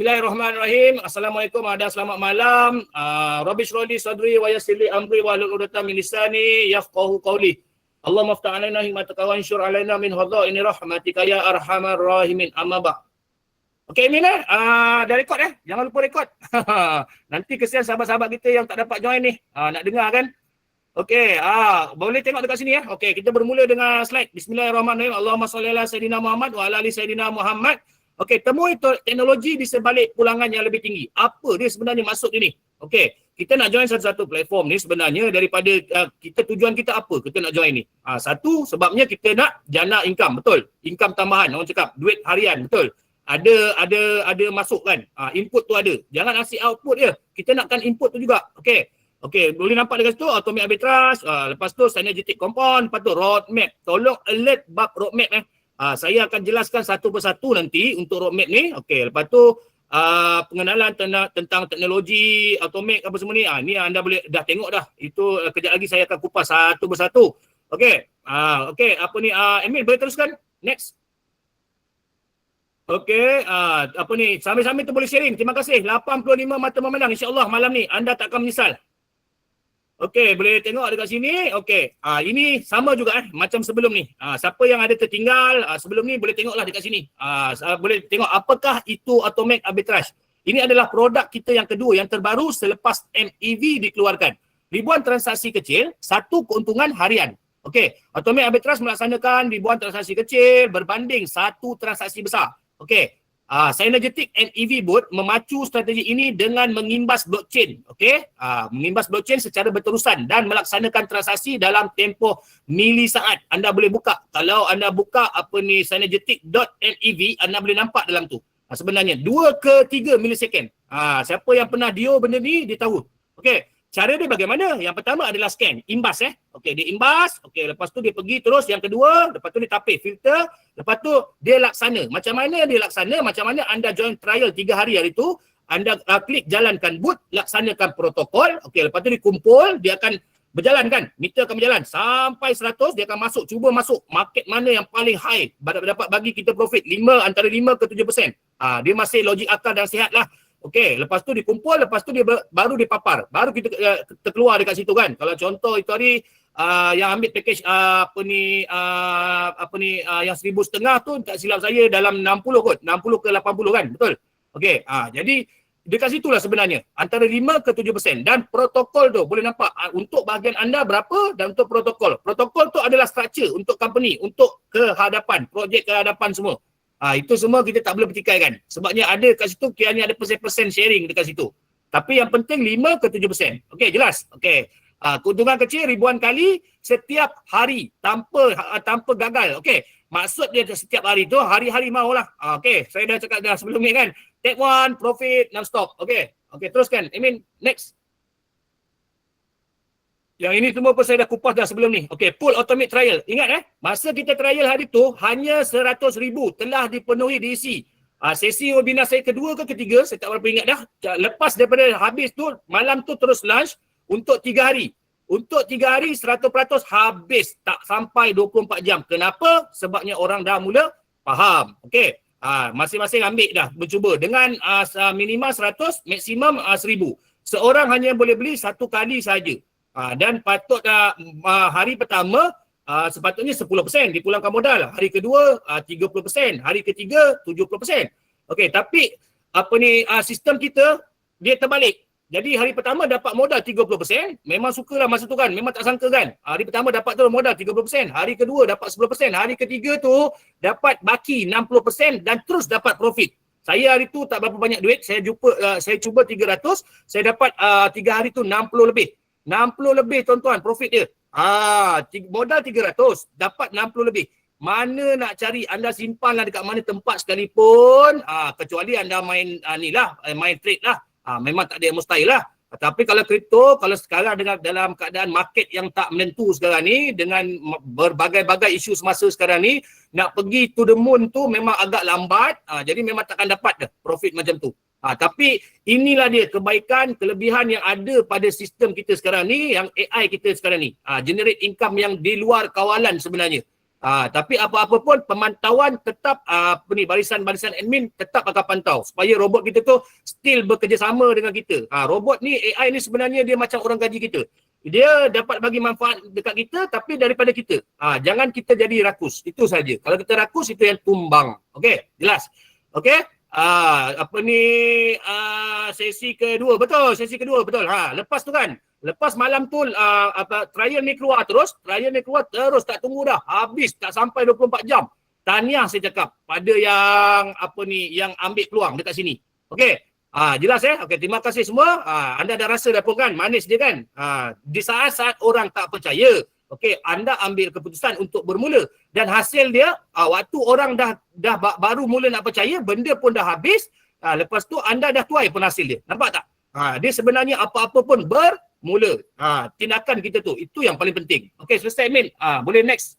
Bismillahirrahmanirrahim. Assalamualaikum, ada selamat malam. Rabbi shrah li sadri wa yassir li amri wahlul 'uqdatam min lisani yafqahu qawli. Allahumma iftah 'alaina hikmataka wa anshur 'alaina min hadha'ini rahmatika ya arhamar rahimin. Amma ba'. Okey, Min dah rekod Jangan lupa rekod. Nanti kesian sahabat-sahabat kita yang tak dapat join ni. Nak dengar kan? Okey, boleh tengok dekat sini Okey, kita bermula dengan slide. Bismillahirrahmanirrahim. Allahumma shalli ala sayidina Muhammad wa ala ali sayidina Muhammad. Okey, temui teknologi di sebalik pulangan yang lebih tinggi. Apa dia sebenarnya maksud ini? Okey, kita nak join satu-satu platform ni sebenarnya daripada tujuan kita apa? Kita nak join ni. Satu, sebabnya kita nak jana income, betul. Income tambahan, orang cakap duit harian, betul. Ada masuk kan? Input tu ada. Jangan asyik output je. Kita nakkan input tu juga. Okey, boleh nampak dekat situ atomic arbitrage, lepas tu synergetic compound, lepas tu roadmap. Tolong alert bab roadmap saya akan jelaskan satu persatu nanti untuk roadmap ni. Okey, lepas tu pengenalan tentang teknologi atomic apa semua ni. Ni anda boleh dah tengok dah. Itu kejap lagi saya akan kupas satu persatu. Okey. Okey, apa ni Emil boleh teruskan? Next. Okey, apa ni? Sambil-sambil tu boleh sharing. Terima kasih. 85 mata memandang, insya-Allah malam ni anda tak akan menyesal. Okey, boleh tengok dekat sini. Okey, ini sama juga macam sebelum ni. Siapa yang ada tertinggal sebelum ni boleh tengoklah dekat sini. Boleh tengok apakah itu atomic arbitrage. Ini adalah produk kita yang kedua yang terbaru selepas MEV dikeluarkan. Ribuan transaksi kecil, satu keuntungan harian. Okey, atomic arbitrage melaksanakan ribuan transaksi kecil berbanding satu transaksi besar. Okey. Synergetic MEV bot memacu strategi ini dengan mengimbas blockchain. Okey, mengimbas blockchain secara berterusan dan melaksanakan transaksi dalam tempoh milisaat. Anda boleh buka. Kalau anda buka synergetic.mev, anda boleh nampak dalam tu. Sebenarnya 2 ke 3 milisecond. Siapa yang pernah dio benda ni dia tahu. Okey, cara dia bagaimana? Yang pertama adalah scan, imbas Okey, dia imbas, okey, lepas tu dia pergi terus yang kedua, lepas tu dia tapis filter, lepas tu dia laksana. Macam mana dia laksana? Macam mana anda join trial 3 hari tu, anda klik jalankan boot, laksanakan protokol, okey, lepas tu dia kumpul, dia akan berjalan kan, meter akan berjalan sampai 100, dia akan masuk, cuba masuk market mana yang paling high, dapat bagi kita profit antara 5 ke 7%. Dia masih logik akal dan sihat lah. Okey, lepas tu dikumpul, lepas tu dia baru dipapar. Baru kita terkeluar dekat situ kan. Kalau contoh itu hari yang ambil package yang 1,500 tu tak silap saya dalam 60 kot. 60 ke 80 kan, betul? Okey, jadi dekat situlah sebenarnya antara 5 ke 7%. Dan protokol tu boleh nampak untuk bahagian anda berapa dan untuk protokol. Protokol tu adalah structure untuk company, untuk kehadapan, projek kehadapan semua. Itu semua kita tak boleh pertikaikan. Sebabnya ada kat situ kiranya ada persen sharing dekat situ. Tapi yang penting 5 ke 7%. Okey, jelas? Okey. Keuntungan kecil ribuan kali setiap hari tanpa gagal. Okey. Maksud dia setiap hari tu hari-hari maulah. Okey, saya dah cakap dah sebelum ni kan. Take one, profit, non-stop. Okey. Okey, teruskan. Next. Yang ini semua pun saya dah kupas dah sebelum ni. Okey, full atomic trial. Ingat masa kita trial hari tu hanya 100,000 telah dipenuhi diisi. Sesi webinar saya kedua ke ketiga, saya tak berapa ingat dah. Lepas daripada habis tu, malam tu terus launch untuk 3 hari. Untuk 3 hari 100% habis, tak sampai 24 jam. Kenapa? Sebabnya orang dah mula faham. Okey. Masing-masing ambil dah mencuba dengan minimal 100, maksimum 1,000. Seorang hanya boleh beli satu kali saja. Dan patut hari pertama sepatutnya 10% dipulangkan modal, hari kedua 30%, hari ketiga 70%. Okey, tapi sistem kita dia terbalik. Jadi hari pertama dapat modal 30%, memang sukalah masa tu kan, memang tak sangka kan. Hari pertama dapat tu modal 30%, hari kedua dapat 10%, hari ketiga tu dapat baki 60% dan terus dapat profit. Saya hari tu tak berapa banyak duit, saya cuba 300, saya dapat 3 hari tu 60 lebih. 60 lebih tuan-tuan profit dia. Modal 300, dapat 60 lebih. Mana nak cari, anda simpanlah dekat mana tempat sekalipun, kecuali anda main main trade lah. Memang tak ada yang mustahil lah. Tapi kalau kripto, kalau sekarang dalam keadaan market yang tak menentu sekarang ni, dengan berbagai-bagai isu semasa sekarang ni, nak pergi to the moon tu memang agak lambat. Jadi memang takkan dapat dah profit macam tu. Tapi inilah dia kebaikan, kelebihan yang ada pada sistem kita sekarang ni, yang AI kita sekarang ni. Generate income yang di luar kawalan sebenarnya. Tapi apa-apa pun pemantauan tetap barisan-barisan admin tetap akan pantau supaya robot kita tu still bekerjasama dengan kita. Robot ni, AI ni sebenarnya dia macam orang gaji kita. Dia dapat bagi manfaat dekat kita tapi daripada kita. Jangan kita jadi rakus. Itu saja. Kalau kita rakus itu yang tumbang. Okey, jelas. Okey? Sesi kedua. Betul, sesi kedua betul. Lepas tu kan. Lepas malam tu trial ni keluar terus tak tunggu dah. Habis tak sampai 24 jam. Tahniah saya cakap pada yang yang ambil peluang dekat sini. Okey. Jelas Okey, terima kasih semua. Anda dah rasa dah pun kan manis dia kan. Di saat-saat orang tak percaya, okey, anda ambil keputusan untuk bermula dan hasil dia waktu orang dah baru mula nak percaya, benda pun dah habis. Lepas tu anda dah tuai pun hasil dia. Nampak tak? Dia sebenarnya apa-apa pun bermula. Tindakan kita tu, itu yang paling penting. Okey, selesai Min. Boleh next.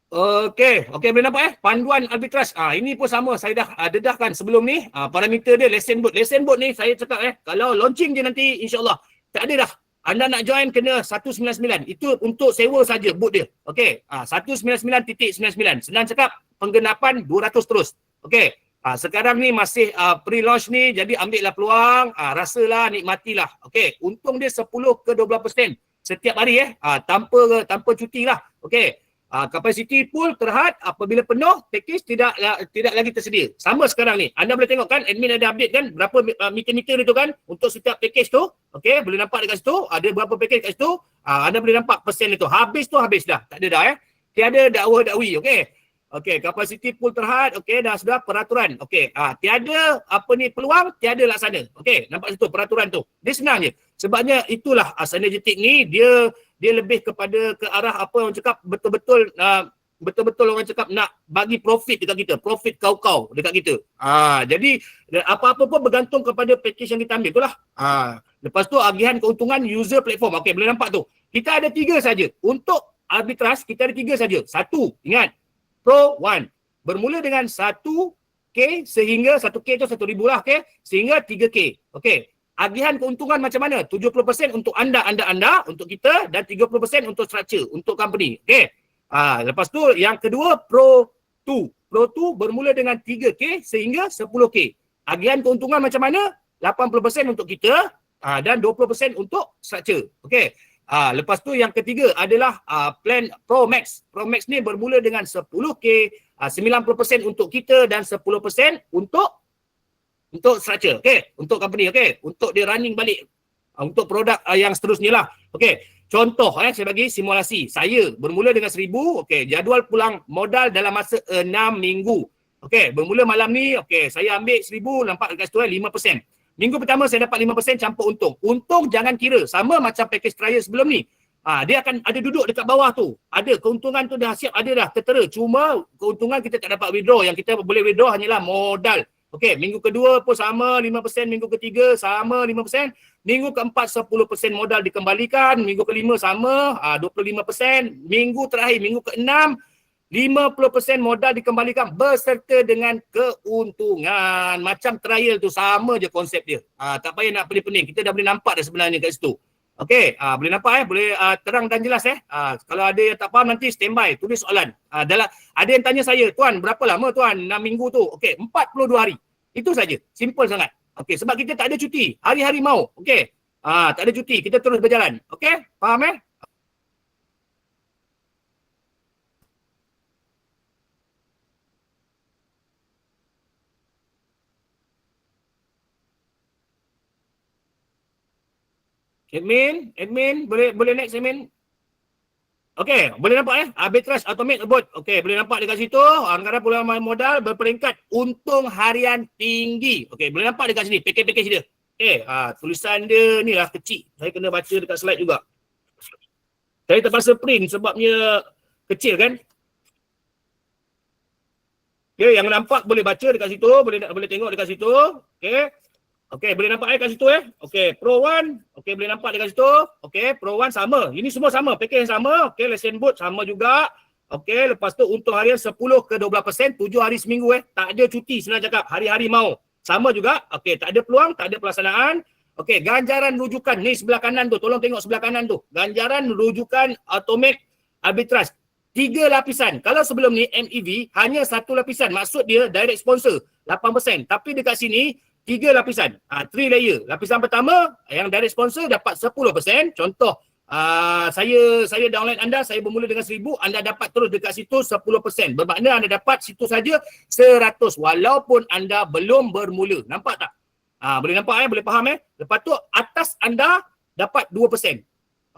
Okey, boleh nampak panduan arbitrage. Ini pun sama, saya dah dedahkan sebelum ni. Parameter dia lesson board. Lesson board ni saya cakap kalau launching je nanti insya-Allah. Tak ada dah. Anda nak join kena 199. Itu untuk sewa saja board dia. Okey. 199.99. Senang cakap, penggenapan 200 terus. Okey. Sekarang ni masih pre-launch ni, jadi ambillah peluang, rasalah, nikmatilah. Okey, untung dia 10 ke 12% setiap hari tanpa cuti lah. Okey. Kapasiti pool terhad, apabila penuh, package tidak lagi tersedia. Sama sekarang ni. Anda boleh tengok kan, admin ada update kan, berapa meter-meter itu kan, untuk setiap package tu. Okey, boleh nampak dekat situ, ada berapa package kat situ. Anda boleh nampak persen itu. Habis dah. Tak ada dah Tiada dakwa-dakwi, okey. Okey, kapasiti pool terhad, okey, dah sudah peraturan. Okey, tiada peluang, tiada laksana. Okey, nampak situ peraturan tu. Dia senang je. Sebabnya itulah Synergetic ni dia lebih kepada ke arah apa orang cakap betul-betul orang cakap nak bagi profit dekat kita, profit kau-kau dekat kita. Jadi apa-apa pun bergantung kepada package yang kita ambil itulah. Lepas tu agihan keuntungan user platform. Okey, boleh nampak tu. Kita ada 3 saja. Untuk arbitrage kita ada 3 saja. 1, ingat. Pro 1 bermula dengan 1K sehingga 1K tu 1,000 lah, okey, sehingga 3K. Okey. Agihan keuntungan macam mana? 70% untuk anda untuk kita dan 30% untuk structure, untuk company. Okey. Lepas tu yang kedua Pro 2. Pro 2 bermula dengan 3K sehingga 10K. Agihan keuntungan macam mana? 80% untuk kita dan 20% untuk structure. Okey. Lepas tu yang ketiga adalah plan Pro Max. Pro Max ni bermula dengan 10K, 90% untuk kita dan 10% untuk structure. Okey, untuk company, okey, untuk dia running balik untuk produk yang seterusnya lah. Okey, contoh saya bagi simulasi. Saya bermula dengan 1,000, okey, jadual pulang modal dalam masa 6 minggu. Okey, bermula malam ni, okey, saya ambil 1,000, nampak dekat situ 5%. Minggu pertama saya dapat 5% campur untung. Untung jangan kira. Sama macam package trial sebelum ni. Dia akan ada duduk dekat bawah tu. Ada keuntungan tu dah siap, ada dah tertera. Cuma keuntungan kita tak dapat withdraw. Yang kita boleh withdraw hanyalah modal. Okey, minggu kedua pun sama 5%, minggu ketiga sama 5%, minggu keempat 10% modal dikembalikan, minggu kelima sama 25%, minggu terakhir, minggu keenam 50% modal dikembalikan beserta dengan keuntungan. Macam trial tu sama je konsep dia. Tak payah nak pening-pening. Kita dah boleh nampak dah sebenarnya kat situ. Okey, boleh nampak boleh terang dan jelas Kalau ada yang tak faham nanti standby, tulis soalan. Ada yang tanya saya, "Tuan, berapa lama tuan 6 minggu tu?" Okey, 42 hari. Itu saja. Simple sangat. Okey, sebab kita tak ada cuti. Hari-hari mau. Okey. Tak ada cuti, kita terus berjalan. Okey? Faham Admin, boleh next admin. Okey, boleh nampak arbitrage automate bot. Okey, boleh nampak dekat situ anggaran puluhan modal berperingkat untung harian tinggi. Okey, boleh nampak dekat sini package dia. Okey, tulisan dia ni lah kecil. Saya kena baca dekat slide juga. Saya terpaksa print sebabnya kecil kan. Okey, yang nampak boleh baca dekat situ, boleh tengok dekat situ. Okey. Okey, boleh nampak kat situ Okey, Pro 1. Okey, boleh nampak dekat situ. Okey, Pro 1 sama. Ini semua sama, package yang sama. Okey, lesson board sama juga. Okey, lepas tu untung harian 10 ke 12%, 7 hari seminggu Tak ada cuti, senang cakap. Hari-hari mau. Sama juga. Okey, tak ada peluang, tak ada pelaksanaan. Okey, ganjaran rujukan. Ni sebelah kanan tu. Tolong tengok sebelah kanan tu. Ganjaran rujukan automate arbitrage. 3 lapisan. Kalau sebelum ni MEV hanya 1 lapisan. Maksud dia direct sponsor 8%. Tapi dekat sini 3 lapisan. 3 layer. Lapisan pertama yang direct sponsor dapat 10%. Contoh saya downline anda, saya bermula dengan 1000, anda dapat terus dekat situ 10%. Bermakna anda dapat situ saja 100 walaupun anda belum bermula. Nampak tak? Boleh nampak boleh faham Lepas tu atas anda dapat 2%.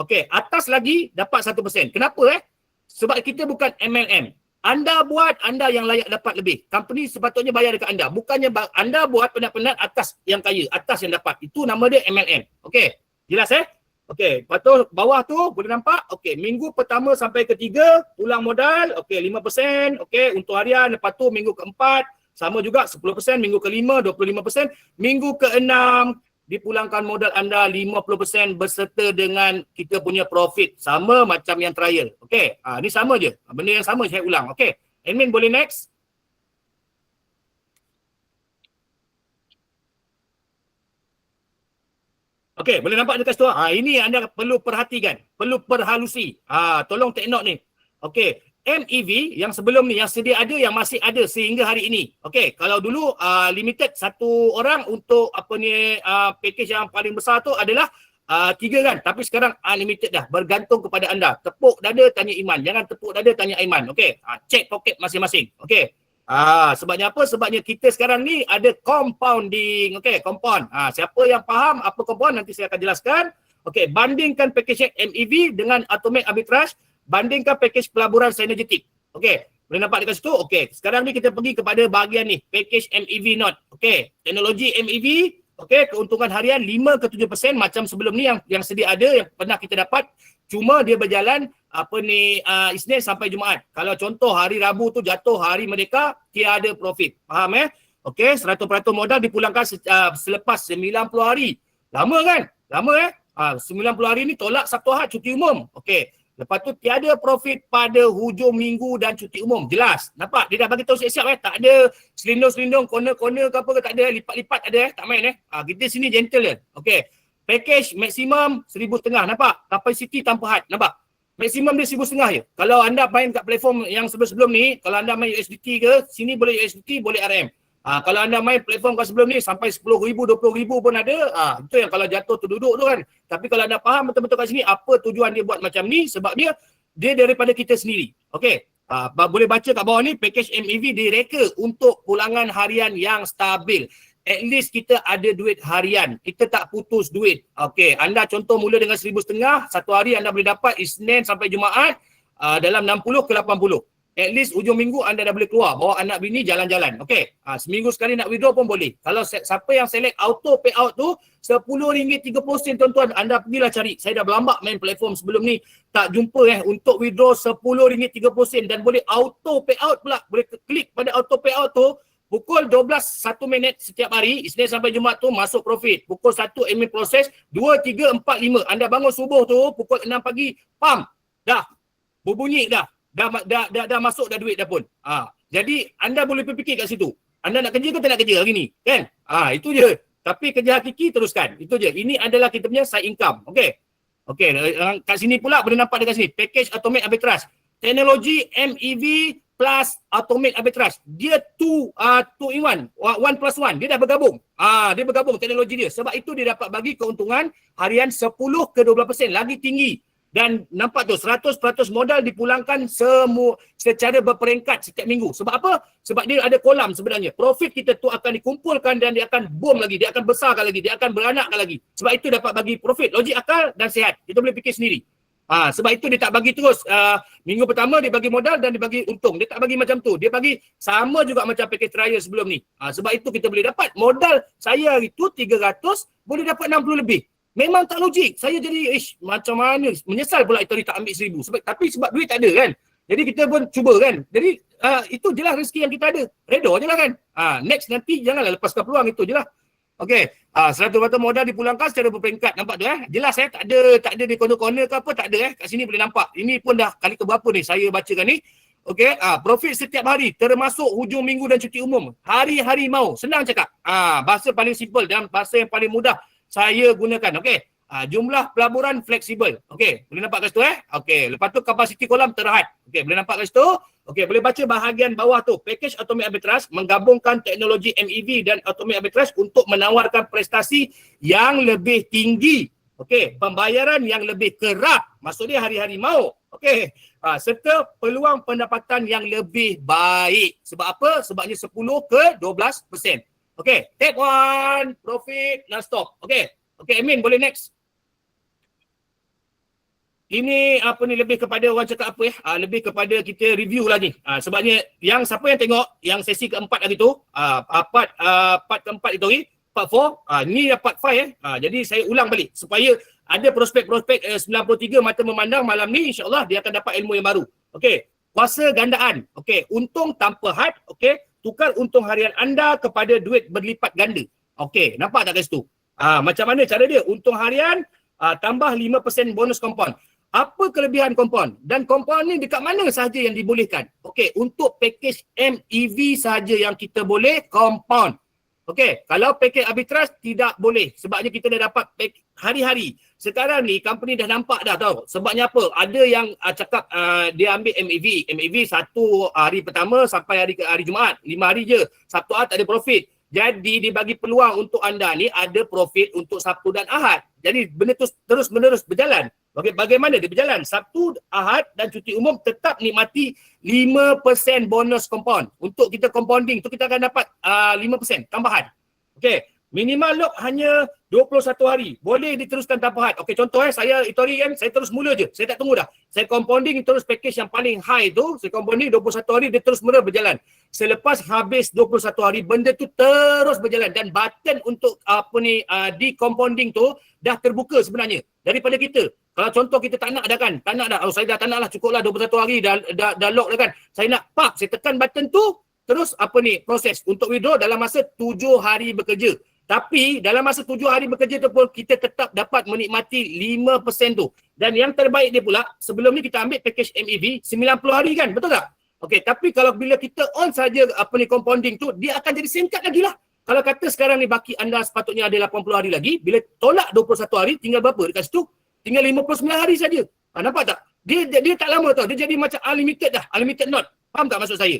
Okey, atas lagi dapat 1%. Kenapa Sebab kita bukan MLM. Anda buat, anda yang layak dapat lebih. Company sepatutnya bayar dekat anda. Bukannya anda buat penat-penat atas yang kaya, atas yang dapat. Itu nama dia MLM. Okey, jelas Okey, lepas tu bawah tu boleh nampak. Okey, minggu pertama sampai ketiga tulang modal, okey 5%, okey untuk harian. Lepas tu minggu keempat sama juga 10%, minggu kelima 25%, minggu keenam dipulangkan modal anda 50% berserta dengan kita punya profit. Sama macam yang trial. Okey, ni sama je. Benda yang sama saya ulang. Okey, admin boleh next. Okey, boleh nampak dekat situ. Ini anda perlu perhatikan, perlu perhalusi. Tolong take note ni. Okey, MEV yang sebelum ni, yang sedia ada, yang masih ada sehingga hari ini. Okey, kalau dulu limited satu orang untuk package yang paling besar tu adalah 3 kan. Tapi sekarang unlimited dah, bergantung kepada anda. Tepuk dada tanya iman, jangan tepuk dada tanya iman. Okey, check poket masing-masing. Okey. Sebabnya apa? Sebabnya kita sekarang ni ada compounding. Okey, compound. Siapa yang faham apa compound nanti saya akan jelaskan. Okey, bandingkan package MEV dengan automatic arbitrage, bandingkan package pelaburan synergetic. Okey, boleh nampak dekat situ? Okey, sekarang ni kita pergi kepada bahagian ni, package MEV Note. Okey, teknologi MEV, okey, keuntungan harian 5 ke 7% macam sebelum ni yang sedia ada, yang pernah kita dapat. Cuma dia berjalan Isnin sampai Jumaat. Kalau contoh hari Rabu tu jatuh hari Merdeka, tiada profit. Faham Okey, 100% modal dipulangkan selepas 90 hari. Lama kan? Lama 90 hari ni tolak Sabtu Ahad cuti umum. Okey. Lepas tu tiada profit pada hujung minggu dan cuti umum. Jelas. Nampak? Dia dah bagi tahu siap-siap Tak ada selindung-selindung, corner-corner ke apa ke, tak ada. Lipat-lipat ada Tak main kita sini gentle je. Okey. Package maksimum 1,500. Nampak? Capacity tanpa had. Nampak? Maksimum dia 1,500 je. Kalau anda main kat platform yang sebelum-sebelum ni, kalau anda main USDT ke, sini boleh USDT, boleh RM. Kalau anda main platform kat sebelum ni, sampai 10,000, 20,000 pun ada. Itu yang kalau jatuh terduduk tu kan. Tapi kalau anda faham betul-betul kat sini, apa tujuan dia buat macam ni, sebabnya dia daripada kita sendiri. Okey. Boleh baca kat bawah ni, package MEV direka untuk pulangan harian yang stabil. At least kita ada duit harian. Kita tak putus duit. Okey, anda contoh mula dengan 1,500, satu hari anda boleh dapat Isnin sampai Jumaat dalam 60 ke 80. At least ujung minggu anda dah boleh keluar, bawa anak bini jalan-jalan. Okey, seminggu sekali nak withdraw pun boleh. Kalau siapa yang select auto payout tu, RM10.30 tuan-tuan, anda pergilah cari. Saya dah berlambak main platform sebelum ni, tak jumpa untuk withdraw RM10.30 dan boleh auto payout pula. Boleh klik pada auto payout tu. Pukul 12, 1 minit setiap hari, Isnin sampai Jumaat tu masuk profit. Pukul 1 admin proses, 2, 3, 4, 5. Anda bangun subuh tu, pukul 6 pagi, pam, dah, berbunyi dah. Dah masuk dah duit dah pun. Jadi anda boleh berfikir kat situ. Anda nak kerja ke tak nak kerja hari ni? Kan? Itu je. Tapi kerja hakiki teruskan. Itu je. Ini adalah kita punya side income. Okey. Okey, kat sini pula boleh nampak dekat sini. Package automatic arbitrage. Teknologi MEV plus automatic arbitrage. Dia 2 in 1. 1+1. Dia dah bergabung. Dia bergabung teknologi dia. Sebab itu dia dapat bagi keuntungan harian 10 ke 12%. Lagi tinggi. Dan nampak tu 100% modal dipulangkan semua secara berperingkat setiap minggu. Sebab apa? Sebab dia ada kolam sebenarnya. Profit kita tu akan dikumpulkan dan dia akan boom lagi. Dia akan besarkan lagi. Dia akan beranakkan lagi. Sebab itu dapat bagi profit. Logik akal dan sihat. Kita boleh fikir sendiri. Sebab itu dia tak bagi terus. Minggu pertama dia bagi modal dan dia bagi untung. Dia tak bagi macam tu. Dia bagi sama juga macam package trial sebelum ni. Sebab itu kita boleh dapat modal saya itu 300 boleh dapat 60 lebih. Memang tak logik. Saya jadi macam mana, menyesal pula itu tak ambil 1,000. Sebab duit tak ada kan. Jadi kita pun cuba kan. Jadi itu je lah rezeki yang kita ada. Redor je lah kan. Next nanti janganlah lepaskan peluang, itu je lah. Okey, 100% modal dipulangkan secara berperingkat. Nampak tu jelas tak ada di corner-corner ke apa, tak ada Kat sini boleh nampak. Ini pun dah kali keberapa ni saya bacakan ni. Okey, profit setiap hari termasuk hujung minggu dan cuti umum. Hari-hari mau. Senang cakap. Bahasa paling simple dan bahasa yang paling mudah saya gunakan. Okey. jumlah pelaburan fleksibel. Okey, boleh nampak kat situ Okey, lepas tu kapasiti kolam terhad. Okey, boleh nampak kat situ. Okey, boleh baca bahagian bawah tu. Package Atomic Arbitrage menggabungkan teknologi MEV dan Atomic Arbitrage untuk menawarkan prestasi yang lebih tinggi. Okey, pembayaran yang lebih kerap. Maksudnya hari-hari mau. Okey, serta peluang pendapatan yang lebih baik. Sebab apa? Sebabnya 10 ke 12%. Okey, take one, profit, non-stop. Okey, admin boleh next. Ini lebih kepada orang cakap lebih kepada kita review lagi. Sebabnya yang siapa yang tengok yang sesi keempat hari tu, part keempat itu part 4, ni part 5 jadi saya ulang balik supaya ada prospek-prospek 93 mata memandang malam ni, insya-Allah dia akan dapat ilmu yang baru. Okey, kuasa gandaan. Okey, untung tanpa had, okey, tukar untung harian anda kepada duit berlipat ganda. Okey, nampak tak kat situ? Macam mana cara dia? Untung harian tambah 5% bonus compound. Apa kelebihan compound? Dan compound ni dekat mana sahaja yang dibolehkan? Okey, untuk package MEV sahaja yang kita boleh compound. Okey, kalau package arbitrage tidak boleh sebabnya kita dah dapat hari-hari. Sekarang ni company dah nampak dah tahu. Sebabnya apa? Ada yang cakap dia ambil MEV. MEV satu hari pertama sampai hari Jumaat. 5 hari je. Sabtu Ahad tak ada profit. Jadi dia bagi peluang untuk anda ni ada profit untuk Sabtu dan Ahad. Jadi benda tu terus-menerus berjalan. Okey, bagaimana dia berjalan? Sabtu, Ahad dan cuti umum tetap nikmati 5% bonus compound. Untuk kita compounding tu kita akan dapat 5% tambahan. Okey, minimal lock hanya 21 hari. Boleh diteruskan tanpa had. Okey, contoh saya itu hari kan saya terus mula je. Saya tak tunggu dah. Saya compounding terus package yang paling high tu, saya compounding 21 hari dia terus menerus berjalan. Selepas habis 21 hari benda tu terus berjalan dan button untuk di compounding tu dah terbuka sebenarnya daripada kita. Kalau contoh kita tak nak dah kan, tak nak dah. Oh, saya dah tak nak lah, cukuplah 21 hari dah lock dah kan. Saya nak saya tekan button tu, terus proses untuk withdraw dalam masa 7 hari bekerja. Tapi dalam masa 7 hari bekerja tu pun kita tetap dapat menikmati 5% tu. Dan yang terbaik dia pula, sebelum ni kita ambil package MEV 90 hari kan, betul tak? Okey, tapi kalau bila kita on saja compounding tu, dia akan jadi singkat lagi lah. Kalau kata sekarang ni baki anda sepatutnya ada 80 hari lagi, bila tolak 21 hari, tinggal berapa dekat situ? Tinggal 59 hari saja. Nampak tak? Dia tak lama tau. Dia jadi macam unlimited dah. Unlimited not. Faham tak maksud saya?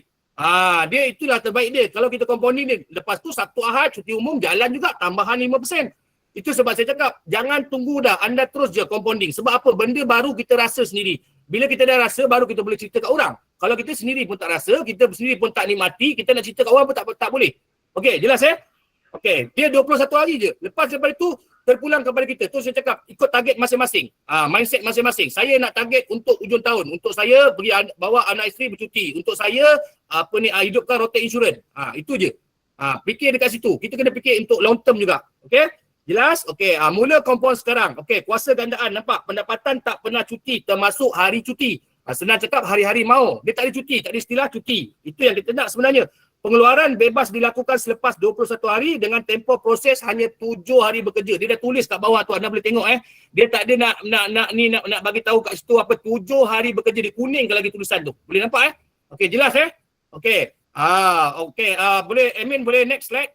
Dia itulah terbaik dia. Kalau kita compounding dia. Lepas tu Sabtu Ahad, cuti umum jalan juga. Tambahan 5%. Itu sebab saya cakap, jangan tunggu dah. Anda terus je compounding. Sebab apa? Benda baru kita rasa sendiri. Bila kita dah rasa, baru kita boleh cerita kat orang. Kalau kita sendiri pun tak rasa, kita sendiri pun tak nikmati, kita nak cerita kat orang pun tak boleh. Okey, jelas Okey, dia 21 hari je. Lepas daripada tu, terpulang kepada kita. Tu saya cakap, ikut target masing-masing. Mindset masing-masing. Saya nak target untuk hujung tahun. Untuk saya, pergi bawa anak isteri bercuti. Untuk saya, hidupkan rotate insurance. Itu je. Fikir dekat situ. Kita kena fikir untuk long term juga. Okey? Jelas? Okey, mula compound sekarang. Okey, kuasa gandaan. Nampak? Pendapatan tak pernah cuti termasuk hari cuti. Senang cakap, hari-hari mau. Dia tak ada cuti. Tak ada istilah cuti. Itu yang kita nak sebenarnya. Pengeluaran bebas dilakukan selepas 21 hari dengan tempoh proses hanya 7 hari bekerja. Dia dah tulis kat bawah tu, anda boleh tengok Dia tak ada nak bagi tahu kat situ apa 7 hari bekerja. Dia kuning lagi tulisan tu. Boleh nampak Okey, jelas Okey. Okey, boleh admin boleh next slide.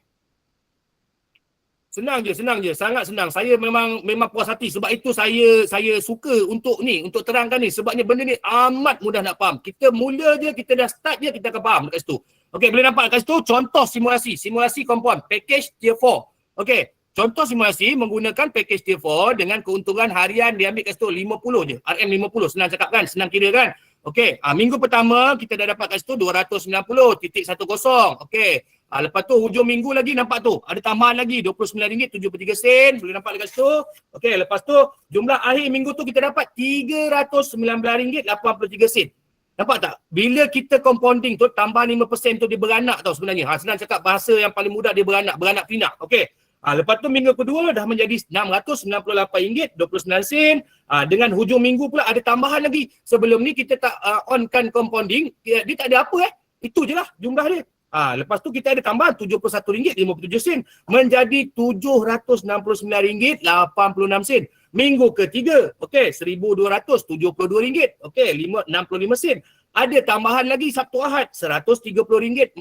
Senang je, sangat senang. Saya memang puas hati sebab itu saya suka untuk terangkan ni sebabnya benda ni amat mudah nak faham. Kita mula je, kita dah start je, kita akan faham dekat situ. Okey, boleh nampak kat situ contoh simulasi compound package tier 4. Okey, contoh simulasi menggunakan package tier 4 dengan keuntungan harian dia ambil kat situ 50 je. RM50, senang cakap kan, senang kira kan. Okey, minggu pertama kita dah dapat kat situ 290.10. Okey. Lepas tu hujung minggu lagi nampak tu. Ada tambahan lagi RM29.73. Boleh nampak dekat situ. Okey, lepas tu jumlah akhir minggu tu kita dapat RM319.83. Nampak tak? Bila kita compounding tu tambahan 5% tu dia beranak tau sebenarnya. Senang cakap bahasa yang paling mudah dia beranak pinak. Okey. Lepas tu minggu kedua dah menjadi RM698.29. Dengan hujung minggu pula ada tambahan lagi. Sebelum ni kita tak onkan compounding, dia tak ada apa Itu je lah jumlah dia. Lepas tu kita ada tambahan RM71.57 menjadi RM769.86. Minggu ketiga, okey, RM1,272. Okey, 65 sen. Ada tambahan lagi Sabtu Ahad, RM130.46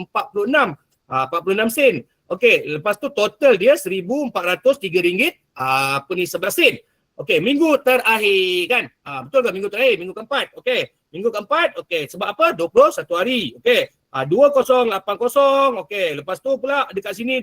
sen. Okey, lepas tu total dia RM1,403 11 sen. Okey, minggu terakhir kan. Betul ke minggu terakhir? Minggu keempat. Okey. Minggu keempat, okey. Sebab apa? 21 hari. Okey. 2080. Okey. Lepas tu pula dekat sini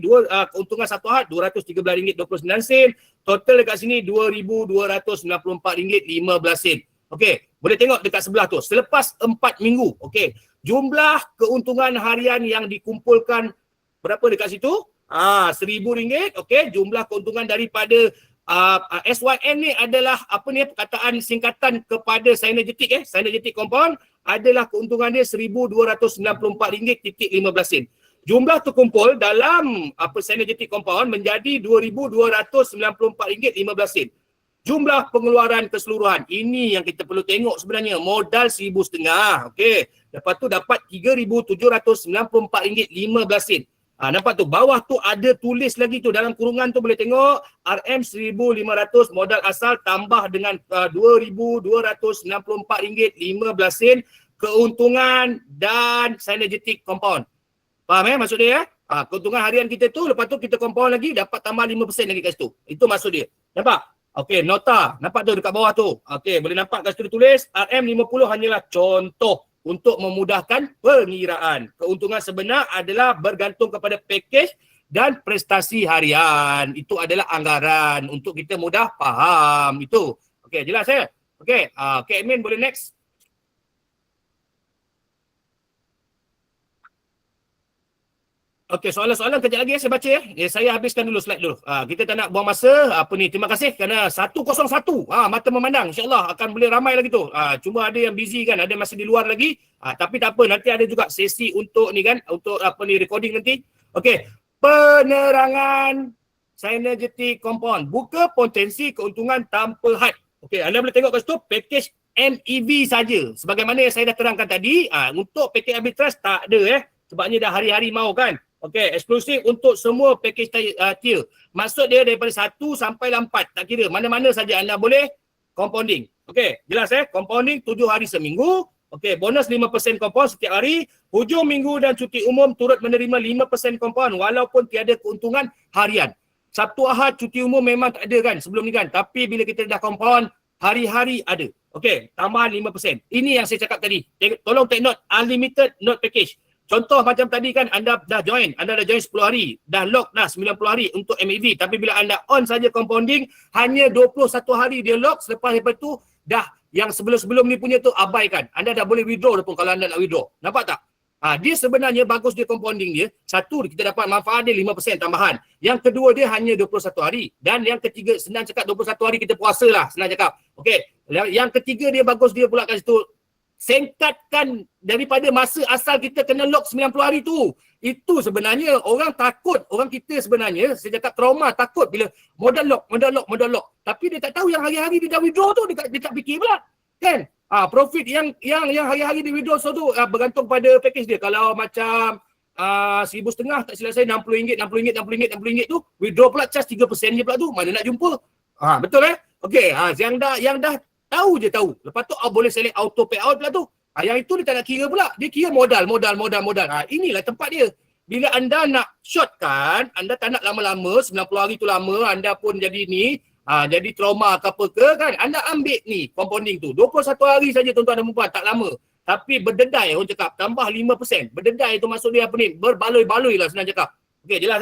keuntungan satu ahad RM213.29. Total dekat sini RM2,294.15. Okey. Boleh tengok dekat sebelah tu. Selepas 4 minggu. Okey. Jumlah keuntungan harian yang dikumpulkan berapa dekat situ? RM1,000. Okey. Jumlah keuntungan daripada SYN ni adalah perkataan singkatan kepada synergetic synergetic compound adalah keuntungan dia RM1,294.15. Jumlah terkumpul dalam synergetic compound menjadi RM2,294.15. Jumlah pengeluaran keseluruhan ini yang kita perlu tengok sebenarnya, modal RM1,500. Okey. Lepas tu dapat RM3,794.15. Nampak tu bawah tu ada tulis lagi tu, dalam kurungan tu boleh tengok RM1,500 modal asal tambah dengan RM2,294.15 keuntungan dan synergetic compound. Faham maksud dia keuntungan harian kita tu, lepas tu kita compound lagi dapat tambah 5% lagi kat situ. Itu maksud dia. Nampak? Okey, nota. Nampak tu dekat bawah tu. Okey, boleh nampak kat situ tulis RM50 hanyalah contoh untuk memudahkan pengiraan. Keuntungan sebenar adalah bergantung kepada pakej dan prestasi harian. Itu adalah anggaran untuk kita mudah faham. Itu. Okey, jelas ya? Okey, admin boleh next. Okey, soalan-soalan kejap lagi saya baca saya habiskan dulu slide dulu. Kita tak nak buang masa. Terima kasih kerana 101. Mata memandang. InsyaAllah akan boleh ramai lagi tu. Cuma ada yang busy kan, ada masih di luar lagi. Tapi tak apa, nanti ada juga sesi untuk ni kan, untuk recording nanti. Okey, penerangan synergetic compound. Buka potensi keuntungan tanpa had. Okey, anda boleh tengok kat situ package MEV saja. Sebagaimana yang saya dah terangkan tadi, untuk package arbitrage tak ada sebabnya dah hari-hari mau kan. Okey, eksklusif untuk semua package tier. Maksud dia daripada 1 sampai 4. Tak kira, mana-mana saja anda boleh compounding. Okey, jelas compounding 7 hari seminggu. Okey, bonus 5% compound setiap hari. Hujung minggu dan cuti umum turut menerima 5% compound walaupun tiada keuntungan harian. Sabtu Ahad cuti umum memang tak ada kan sebelum ni kan. Tapi bila kita dah compound, hari-hari ada. Okey, tambahan 5%. Ini yang saya cakap tadi. Tolong take note, unlimited note package. Contoh macam tadi kan, anda dah join 10 hari, dah lock dah 90 hari untuk MEV, tapi bila anda on saja compounding, hanya 21 hari dia lock, selepas itu dah yang sebelum-sebelum ni punya tu abaikan. Anda dah boleh withdraw pun kalau anda nak withdraw. Nampak tak? Dia sebenarnya bagus dia compounding dia. Satu, kita dapat manfaat dia 5% tambahan. Yang kedua, dia hanya 21 hari. Dan yang ketiga, senang cakap 21 hari kita puasa lah, senang cakap. Okey. Yang ketiga dia bagus dia pula kat situ, singkatkan daripada masa asal kita kena lock 90 hari tu. Itu sebenarnya orang takut, orang kita sebenarnya, saya cakap trauma, takut bila modal lock. Tapi dia tak tahu yang hari-hari dia dah withdraw tu, dia tak fikir pula. Kan? Profit yang hari-hari dia withdraw tu bergantung pada package dia. Kalau macam RM1,500 tak silap saya, RM60 tu, withdraw pula charge 3% je pula tu. Mana nak jumpa? Betul Okey, yang dah tahu je tahu. Lepas tu boleh select auto payout pula tu. Yang itu dia tak nak kira pula. Dia kira modal. Inilah tempat dia. Bila anda nak short kan, anda tak nak lama-lama, 90 hari tu lama, anda pun jadi ni, jadi trauma ke apa ke kan. Anda ambil ni compounding tu. 21 hari saja tuan-tuan dan puan, tak lama. Tapi berdedai orang cakap, tambah 5%. Berdedai tu maksud dia apa ni? Berbaloi-baloi lah senang cakap. Okey, jelas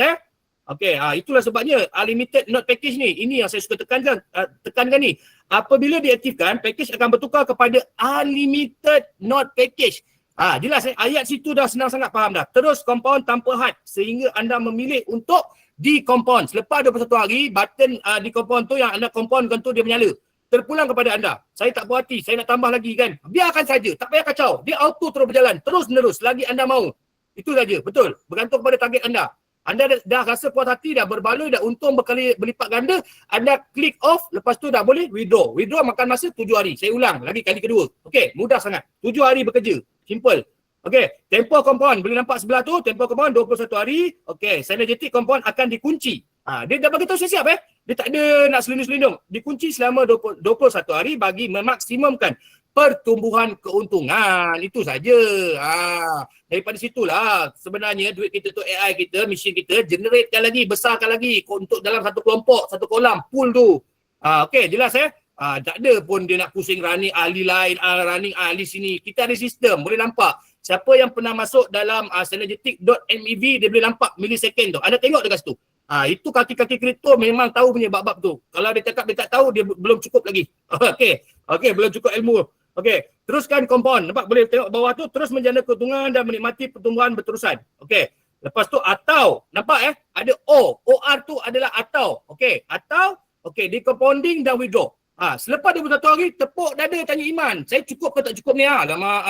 Okey, itulah sebabnya unlimited note package ni. Ini yang saya suka tekankan ni. Apabila diaktifkan, package akan bertukar kepada unlimited note package. Jelas ayat situ dah senang sangat faham dah. Terus compound tanpa had sehingga anda memilih untuk di compound. Selepas 21 hari, button di compound tu yang anda compoundkan tu dia menyala. Terpulang kepada anda. Saya tak puas hati, saya nak tambah lagi kan. Biarkan saja, tak payah kacau. Dia auto terus berjalan, terus menerus selagi anda mahu. Itu saja, betul. Bergantung pada target anda. Anda dah rasa puas hati, dah berbaloi, dah untung berlipat ganda, anda klik off, lepas tu dah boleh withdraw. Withdraw makan masa 7 hari. Saya ulang lagi kali kedua. Okey, mudah sangat. 7 hari bekerja. Simple. Okey, tempoh compound. Boleh nampak sebelah tu, tempoh compound 21 hari. Okey, synergetic compound akan dikunci. Dia dah bagi tahu siap Dia tak ada nak selindung-selindung. Dikunci selama 21 hari bagi memaksimumkan pertumbuhan keuntungan. Itu saja. Daripada situlah sebenarnya duit kita tu, AI kita, mesin kita generatekan lagi, besarkan lagi untuk dalam satu kelompok, satu kolam, pool tu. Okey, jelas tak ada pun dia nak pusing running ahli lain, running ahli sini. Kita ada sistem, boleh nampak. Siapa yang pernah masuk dalam synergetic.mev, dia boleh nampak millisecond tu. Anda tengok dekat situ. Itu kaki-kaki kripto memang tahu punya bab-bab tu. Kalau dia cakap dia tak tahu, dia belum cukup lagi. Okey, belum cukup ilmu. Okey, teruskan compound. Nampak boleh tengok bawah tu, terus menjana keuntungan dan menikmati pertumbuhan berterusan. Okey. Lepas tu atau, nampak ada O. OR tu adalah atau. Okey, atau di compounding dan withdraw. Selepas 21 hari, tepuk dada tanya Iman. Saya cukup ke tak cukup ni? Lama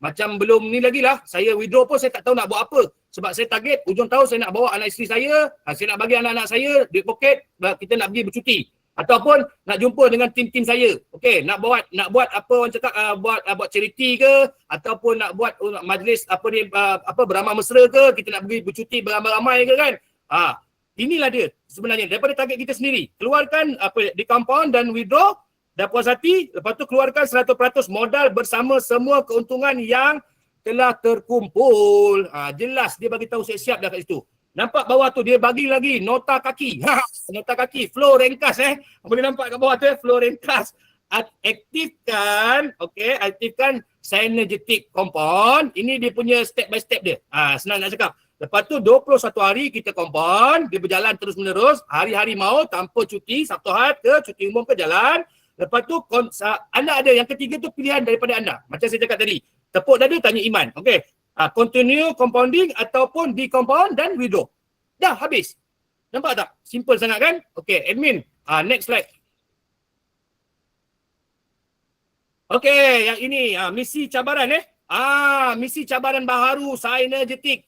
macam belum ni lagi lah. Saya withdraw pun saya tak tahu nak buat apa. Sebab saya target hujung tahun saya nak bawa anak isteri saya. Saya nak bagi anak-anak saya duit poket. Kita nak pergi bercuti. Ataupun nak jumpa dengan tim-tim saya. Okey, nak buat apa orang cakap, buat charity ke, ataupun nak buat majlis beramah mesra ke, kita nak pergi bercuti beramai-ramai ke kan. Inilah dia sebenarnya daripada target kita sendiri. Keluarkan di compound dan withdraw, dah puas hati, lepas tu keluarkan 100% modal bersama semua keuntungan yang telah terkumpul. Jelas dia bagi tahu siap-siap dah kat situ. Nampak bawah tu dia bagi lagi nota kaki. Nota kaki, flow ringkas Boleh nampak kat bawah tu flow ringkas. Aktifkan, aktifkan synergetic compound. Ini dia punya step by step dia. Senang nak cakap. Lepas tu 21 hari kita compound, dia berjalan terus menerus, hari-hari mau tanpa cuti, Sabtu Ahad ke, cuti umum ke jalan. Lepas tu anda ada yang ketiga tu pilihan daripada anda. Macam saya cakap tadi, tepuk dada tanya Iman. Continue compounding ataupun decompound dan withdraw. Dah habis. Nampak tak? Simple sangat kan? Admin. Next slide. Yang ini misi cabaran misi cabaran baharu synergetic.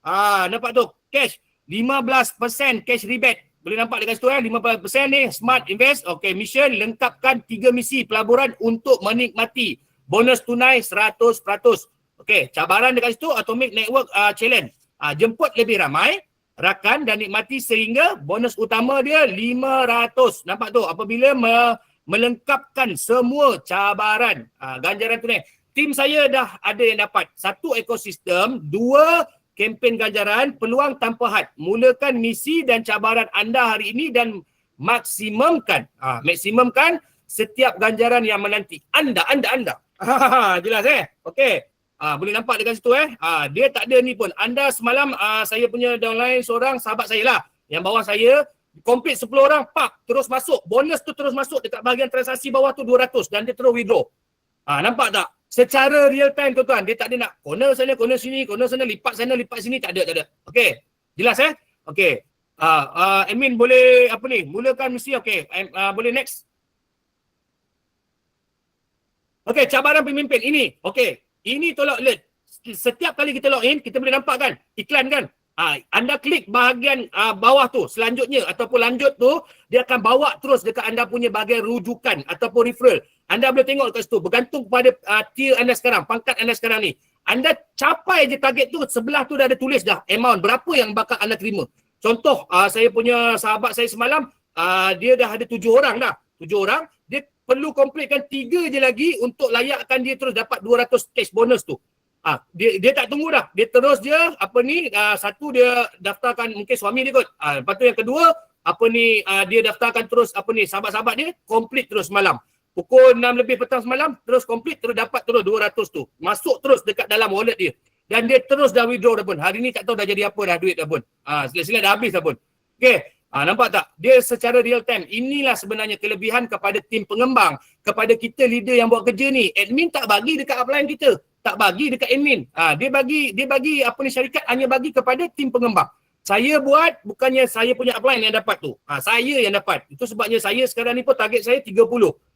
Nampak tu cash 15% cash rebate. Boleh nampak dekat situ 15% ni smart invest. Mission lengkapkan 3 misi pelaburan untuk menikmati bonus tunai 100%. Cabaran dekat situ Atomic Network Challenge. Jemput lebih ramai rakan dan nikmati sehingga bonus utama dia 500. Nampak tu apabila melengkapkan semua cabaran ganjaran tunai. Tim saya dah ada yang dapat 1 ekosistem, 2 kempen ganjaran, peluang tanpa had. Mulakan misi dan cabaran anda hari ini dan maksimumkan setiap ganjaran yang menanti anda. Jelas boleh nampak dekat situ dia tak ada ni pun. Anda semalam saya punya downline seorang sahabat saya lah yang bawah saya complete 10 orang terus masuk. Bonus tu terus masuk dekat bahagian transaksi bawah tu 200 dan dia terus withdraw. Nampak tak? Secara real time tuan-tuan, dia tak ada nak corner sana, corner sini, corner sana, lipat sini, tak ada. Jelas admin boleh mulakan misi. Boleh next. Cabaran pemimpin ini. Ini tolak alert. Setiap kali kita login, kita boleh nampak kan iklan kan. Anda klik bahagian bawah tu selanjutnya ataupun lanjut tu, dia akan bawa terus dekat anda punya bahagian rujukan ataupun referral. Anda boleh tengok dekat situ bergantung kepada tier anda sekarang, pangkat anda sekarang ni. Anda capai je target tu, sebelah tu dah ada tulis dah amount berapa yang bakal anda terima. Contoh saya punya sahabat saya semalam, dia dah ada 7 orang dah. 7 orang, dia perlu completekan 3 je lagi untuk layakkan dia terus dapat 200 cash bonus tu. Dia tak tunggu dah. Dia terus dia satu dia daftarkan mungkin suami dia kot. Lepas tu yang kedua dia daftarkan terus sahabat-sahabat dia complete terus malam. Pukul 6 lebih petang semalam terus complete terus dapat terus 200 tu. Masuk terus dekat dalam wallet dia. Dan dia terus dah withdraw dah pun. Hari ni tak tahu dah jadi apa dah duit dah pun. Sila-sila dah habis dah pun. Nampak tak? Dia secara real time. Inilah sebenarnya kelebihan kepada tim pengembang. Kepada kita leader yang buat kerja ni. Admin tak bagi dekat upline kita. Tak bagi dekat admin. Dia bagi syarikat hanya bagi kepada tim pengembang. Saya buat, bukannya saya punya upline yang dapat tu. Saya yang dapat. Itu sebabnya saya sekarang ni pun target saya 30.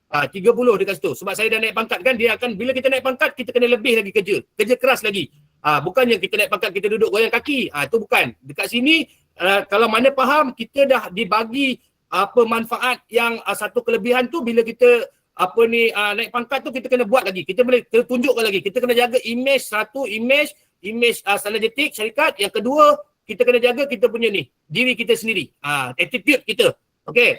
30 dekat situ. Sebab saya dah naik pangkat kan, dia akan, bila kita naik pangkat, kita kena lebih lagi kerja. Kerja keras lagi. Bukannya kita naik pangkat, kita duduk goyang kaki. Itu bukan. Dekat sini, kalau mana faham, kita dah dibagi manfaat yang satu kelebihan tu bila kita naik pangkat tu kita kena buat lagi. Kita boleh tunjukkan lagi. Kita kena jaga image synergetic syarikat. Yang kedua, kita kena jaga kita punya diri kita sendiri. Attitude kita.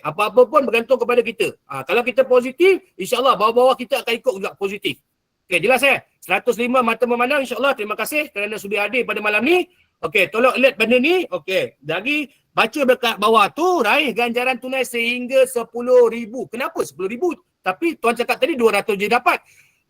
Apa-apa pun bergantung kepada kita. Kalau kita positif, insya-Allah bawah-bawah kita akan ikut juga positif. Jelas 105 mata memandang, insya-Allah. Terima kasih kerana sudi hadir pada malam ni. Tolong alert benda ni. Lagi Baca dekat bawah tu, raih ganjaran tunai sehingga 10,000. Kenapa 10,000? Tapi tuan cakap tadi 200 je dapat.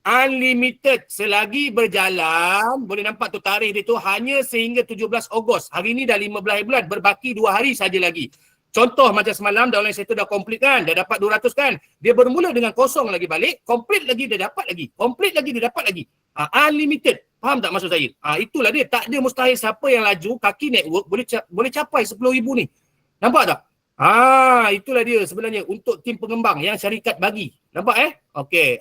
Unlimited selagi berjalan. Boleh nampak tu tarikh dia tu hanya sehingga 17 Ogos. Hari ni dah 15 bulan, berbaki 2 hari saja lagi. Contoh macam semalam downline settle dah complete kan, dah dapat 200 kan. Dia bermula dengan kosong lagi balik, complete lagi dia dapat lagi, complete lagi dia dapat lagi. Unlimited. Faham tak maksud saya? Itulah dia, tak ada mustahil siapa yang laju kaki network boleh capai 10,000 ni. Nampak tak? Itulah dia sebenarnya untuk tim pengembang yang syarikat bagi. Nampak Okey.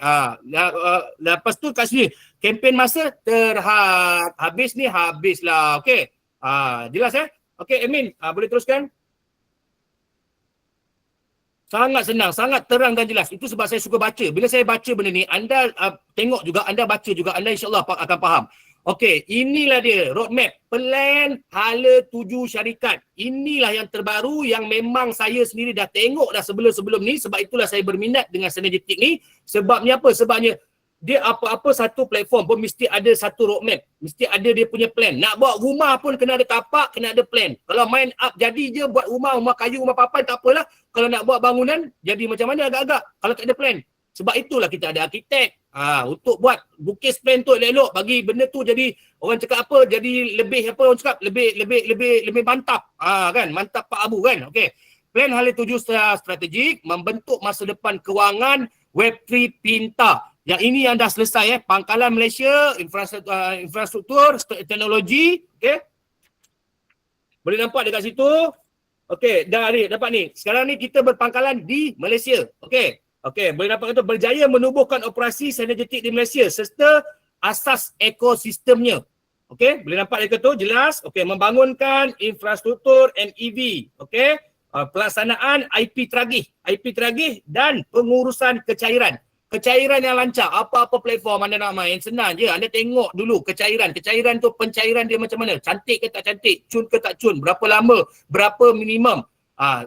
Lepas tu kat sini kempen masa terhad. Habis ni habislah. Okey. Jelas Okey, admin, boleh teruskan? Sangat senang, sangat terang dan jelas. Itu sebab saya suka baca. Bila saya baca benda ni, anda tengok juga, anda baca juga, anda insyaAllah akan faham. Okey, inilah dia roadmap. Plan hala tuju syarikat. Inilah yang terbaru yang memang saya sendiri dah tengok dah sebelum-sebelum ni. Sebab itulah saya berminat dengan Synergetic ni. Sebabnya apa? Sebabnya dia apa-apa satu platform pun mesti ada satu roadmap. Mesti ada dia punya plan. Nak buat rumah pun kena ada tapak, kena ada plan. Kalau main up jadi je buat rumah kayu, rumah papan tak apalah. Kalau nak buat bangunan jadi macam mana agak-agak kalau tak ada plan. Sebab itulah kita ada arkitek. Untuk buat bukis plan tu elok-elok, bagi benda tu jadi orang cakap apa, jadi lebih apa orang cakap, lebih mantap. Kan, mantap Pak Abu kan. Okey. Plan hala tuju secara strategik membentuk masa depan kewangan Web3 pintar. Yang ini yang dah selesai Pangkalan Malaysia, infrastruktur, teknologi, okey. Boleh nampak dekat situ. Okey, dah dapat ni. Sekarang ni kita berpangkalan di Malaysia. Okey. Okey, boleh nampak itu berjaya menubuhkan operasi Synergetic di Malaysia serta asas ekosistemnya. Okey, boleh nampak dekat tu jelas. Okey, membangunkan infrastruktur MEV. Okey. Pelaksanaan IP teragih dan pengurusan kecairan. Kecairan yang lancar, apa-apa platform anda nak main, senang je. Anda tengok dulu kecairan. Kecairan tu pencairan dia macam mana? Cantik ke tak cantik? Cun ke tak cun? Berapa lama? Berapa minimum?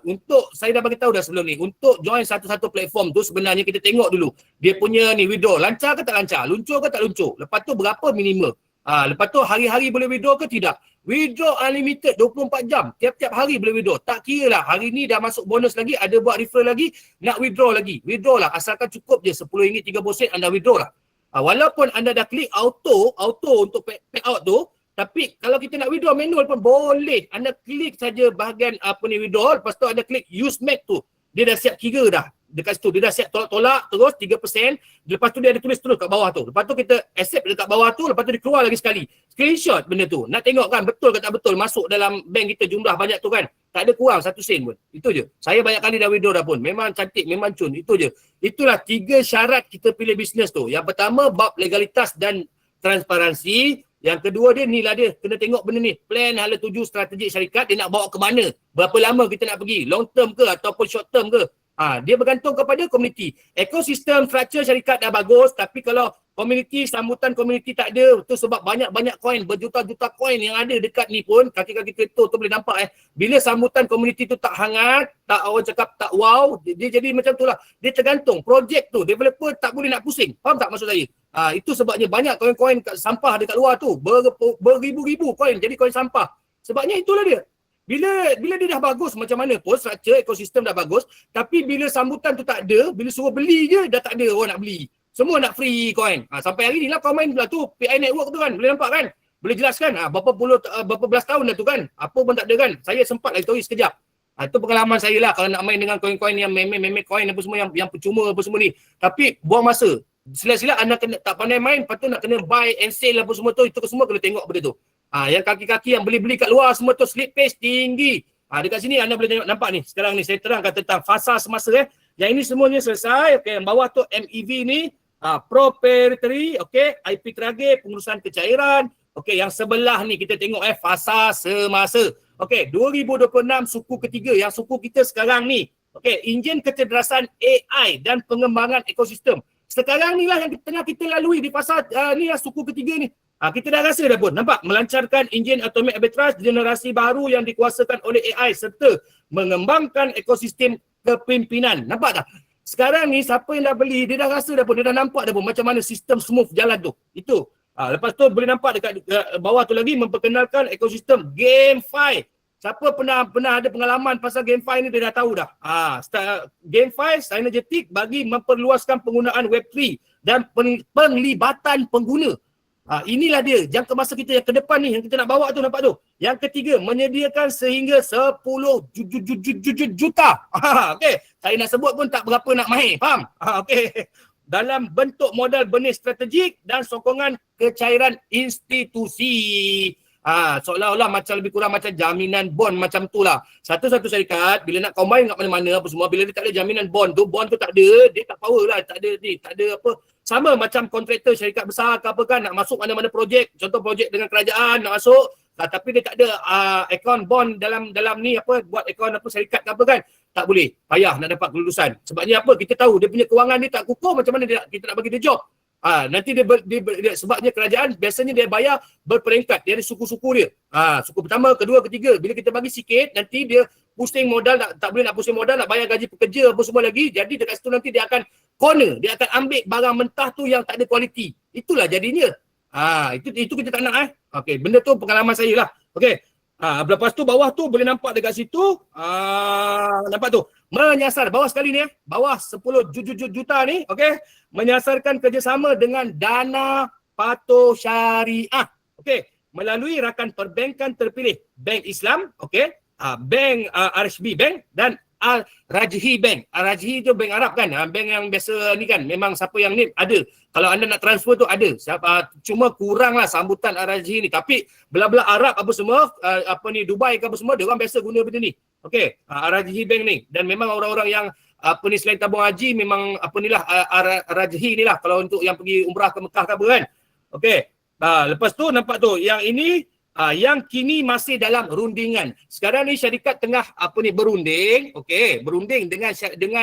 Untuk, saya dah bagi tahu dah sebelum ni, untuk join satu-satu platform tu sebenarnya kita tengok dulu. Dia punya ni withdraw, lancar ke tak lancar? Luncur ke tak luncur? Lepas tu berapa minimum? Lepas tu hari-hari boleh withdraw ke tidak? Withdraw unlimited 24 jam. Tiap-tiap hari boleh withdraw. Tak kira lah hari ni dah masuk bonus lagi, ada buat referral lagi, nak withdraw lagi. Withdraw lah. Asalkan cukup je RM10.30 anda withdraw lah. Walaupun anda dah klik auto untuk pay out tu, tapi kalau kita nak withdraw manual pun boleh. Anda klik saja bahagian withdraw, lepas tu anda klik use map tu. Dia dah siap kira dah. Dekat situ dia dah siap tolak-tolak terus 3%. Lepas tu dia ada tulis terus kat bawah tu. Lepas tu kita accept dekat bawah tu, lepas tu dia keluar lagi sekali. Screenshot benda tu. Nak tengok kan betul ke tak betul masuk dalam bank kita jumlah banyak tu kan. Tak ada kurang 1 sen pun. Itu je. Saya banyak kali dah withdraw dah pun. Memang cantik, memang cun. Itu je. Itulah 3 syarat kita pilih bisnes tu. Yang pertama bab legalitas dan transparansi. Yang kedua dia ni lah dia. Kena tengok benda ni. Plan hala tuju strategik syarikat. Dia nak bawa ke mana? Berapa lama kita nak pergi? Long term ke ataupun short term ke? Dia bergantung kepada komuniti. Ekosistem structure syarikat dah bagus, tapi kalau komuniti, sambutan komuniti tak ada, tu sebab banyak-banyak koin, berjuta-juta koin yang ada dekat ni pun, kaki-kaki kereta tu boleh nampak bila sambutan komuniti tu tak hangat, tak orang cakap tak wow, dia jadi macam tu lah. Dia tergantung. Projek tu, developer tak boleh nak pusing. Faham tak maksud saya? Itu sebabnya banyak koin-koin sampah dekat luar tu, beribu-ribu koin jadi koin sampah. Sebabnya itulah dia. Bila dia dah bagus macam mana pun, structure, ekosistem dah bagus, tapi bila sambutan tu tak ada, bila suruh beli je, dah tak ada orang nak beli. Semua nak free coin. Sampai hari ni lah kau main pula tu, PI network tu kan, boleh nampak kan? Boleh jelaskan, berapa belas tahun dah tu kan? Apa pun tak ada kan? Saya sempat lagi tahu sekejap. Itu pengalaman saya lah kalau nak main dengan koin-koin yang meme coin apa semua yang percuma apa semua ni. Tapi buang masa. Sila-sila anda kena tak pandai main, lepas tu nak kena buy and sell apa semua tu, itu semua kena tengok benda tu. Yang kaki-kaki yang beli-beli kat luar semua tu slip pace tinggi. Dekat sini anda boleh tengok, nampak ni. Sekarang ni saya terangkan tentang fasa semasa Yang ini semuanya selesai. Okey, yang bawah tu MEV ni, proprietary, okey, IP teragih, pengurusan kecairan. Okey, yang sebelah ni kita tengok fasa semasa. Okey, 2026 suku ketiga, yang suku kita sekarang ni. Okey, enjin kecerdasan AI dan pengembangan ekosistem. Sekarang ni lah yang tengah kita lalui di fasa ni lah suku ketiga ni. Kita dah rasa dah pun, nampak? Melancarkan enjin atomic arbitrage generasi baru yang dikuasakan oleh AI serta mengembangkan ekosistem kepimpinan. Nampak tak? Sekarang ni siapa yang dah beli, dia dah rasa dah pun, dia dah nampak dah pun macam mana sistem smooth jalan tu. Itu. Lepas tu boleh nampak dekat bawah tu lagi memperkenalkan ekosistem GameFi. Siapa pernah ada pengalaman pasal GameFi ni, dia dah tahu dah. GameFi Synergetic bagi memperluaskan penggunaan Web3 dan penglibatan pengguna. Inilah dia jangka masa kita yang ke depan ni, yang kita nak bawa tu, nampak tu. Yang ketiga, menyediakan sehingga 10 juta. Okey, saya nak sebut pun tak berapa nak mahir, faham? Okey. Dalam bentuk modal benih strategik dan sokongan kecairan institusi. Seolah-olah macam lebih kurang macam jaminan bond macam tu lah. Satu-satu syarikat bila nak combine kat mana-mana apa semua, bila dia tak ada jaminan bond tu tak ada, dia tak power lah, tak ada apa. Sama macam kontraktor syarikat besar ke apa kan, nak masuk mana-mana projek, contoh projek dengan kerajaan nak masuk, tapi dia tak ada akaun bond dalam ni apa, buat akaun apa syarikat ke apa kan, tak boleh, payah nak dapat kelulusan. Sebabnya apa? Kita tahu dia punya kewangan dia tak kukuh, macam mana kita nak bagi dia job. Nanti dia sebabnya kerajaan biasanya dia bayar berperingkat, dia ada suku-suku dia. Suku pertama, kedua, ketiga. Bila kita bagi sikit, nanti dia pusing modal, tak boleh nak pusing modal, nak bayar gaji pekerja apa semua lagi. Jadi dekat situ nanti dia akan corner, dia akan ambil barang mentah tu yang tak ada kualiti. Itulah jadinya. Itu kita tak nak Okey, benda tu pengalaman saya lah. Okey. Lepas tu bawah tu boleh nampak dekat situ, nampak tu. Menyasar bawah sekali ni bawah 10 juta ni, okey, menyasarkan kerjasama dengan Dana Patuh Syariah, okey, melalui rakan perbankan terpilih Bank Islam, okey, Bank RHB Bank dan Al-Rajhi Bank. Al-Rajhi tu bank Arab kan, bank yang biasa ni kan, memang siapa yang ni ada. Kalau anda nak transfer tu ada. Cuma kuranglah sambutan Al-Rajhi ni. Tapi belah-belah Arab apa semua, Dubai ke apa semua, dia orang biasa guna benda ni. Okey, Al-Rajhi Bank ni. Dan memang orang-orang yang selain tabung haji, memang Al-Rajhi ni lah kalau untuk yang pergi umrah ke Mekah ke apa kan. Okey. Lepas tu nampak tu, yang ini yang kini masih dalam rundingan. Sekarang ni syarikat tengah berunding, okey, berunding dengan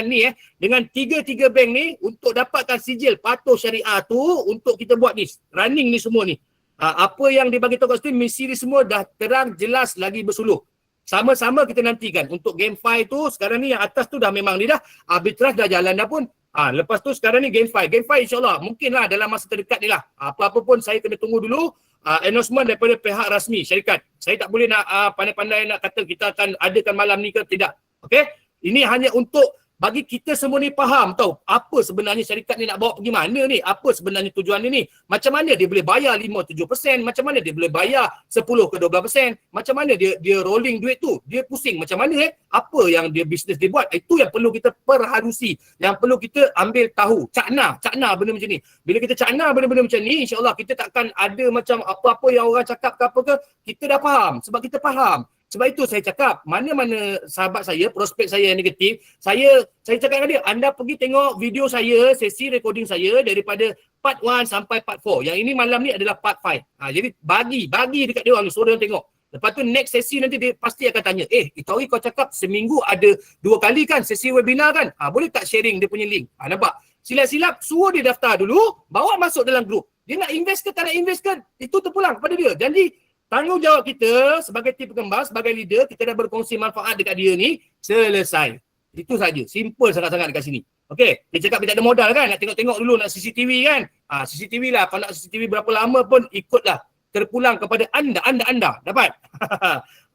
ni dengan tiga bank ni untuk dapatkan sijil patuh syariah tu untuk kita buat ni, running ni semua ni. Apa yang dibagi tahu kat situ, misi ni semua dah terang jelas lagi bersuluh. Sama-sama kita nantikan untuk GameFi tu. Sekarang ni yang atas tu dah memang ni dah arbitrage dah jalan dah pun. Lepas tu sekarang ni GameFi insyaAllah mungkinlah dalam masa terdekat ni lah. Apa-apa pun saya kena tunggu dulu announcement daripada pihak rasmi syarikat. Saya tak boleh nak pandai-pandai nak kata kita akan adakan malam ni ke tidak. Okey? Ini hanya untuk bagi kita semua ni faham tahu apa sebenarnya syarikat ni nak bawa pergi mana ni, apa sebenarnya tujuan dia ni, macam mana dia boleh bayar 5-7%, macam mana dia boleh bayar 10 ke 12%, macam mana dia rolling duit tu, dia pusing macam mana apa yang dia bisnes dia buat. Itu yang perlu kita perhalusi, yang perlu kita ambil tahu, cakna benda macam ni. Bila kita cakna benda-benda macam ni, insya-Allah kita takkan ada macam apa-apa yang orang cakap ke apa ke, kita dah faham sebab kita faham. Sebab itu saya cakap, mana-mana sahabat saya, prospek saya yang negatif, saya cakap dengan dia, anda pergi tengok video saya, sesi recording saya daripada part 1 sampai part 4. Yang ini malam ni adalah part 5. Jadi bagi dekat dia orang ni, suruh dia tengok. Lepas tu next sesi nanti dia pasti akan tanya, Tori kau cakap seminggu ada 2 kali kan sesi webinar kan? Boleh tak sharing dia punya link? Nampak? Silap-silap suruh dia daftar dulu, bawa masuk dalam grup. Dia nak invest ke tak nak invest ke, itu terpulang kepada dia. Jadi tanggungjawab kita sebagai tim pengembang, sebagai leader, kita dah berkongsi manfaat dekat dia ni, selesai. Itu saja. Simple sangat-sangat dekat sini. Okey, dia cakap dia tak ada modal kan, nak tengok-tengok dulu nak CCTV kan. CCTV lah, kalau nak CCTV berapa lama pun ikutlah. Terpulang kepada anda. Dapat?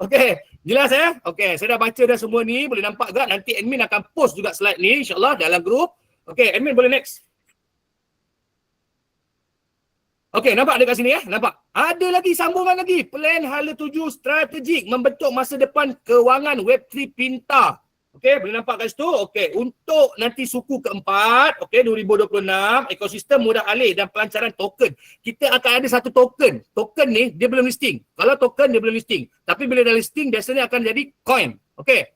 Okey, jelas Okey, saya dah baca dah semua ni, boleh nampak tak? Nanti admin akan post juga slide ni insya-Allah dalam grup. Okey, admin boleh next. Okey, nampak dekat sini nampak. Ada lagi sambungan lagi. Plan Hala 7 strategik membentuk masa depan kewangan Web3 pintar. Okey, boleh nampak kat situ. Okey, untuk nanti suku keempat, 2026, ekosistem mudah alih dan pelancaran token. Kita akan ada satu token. Token ni dia belum listing. Kalau token dia belum listing. Tapi bila dah listing biasanya akan jadi coin. Okey.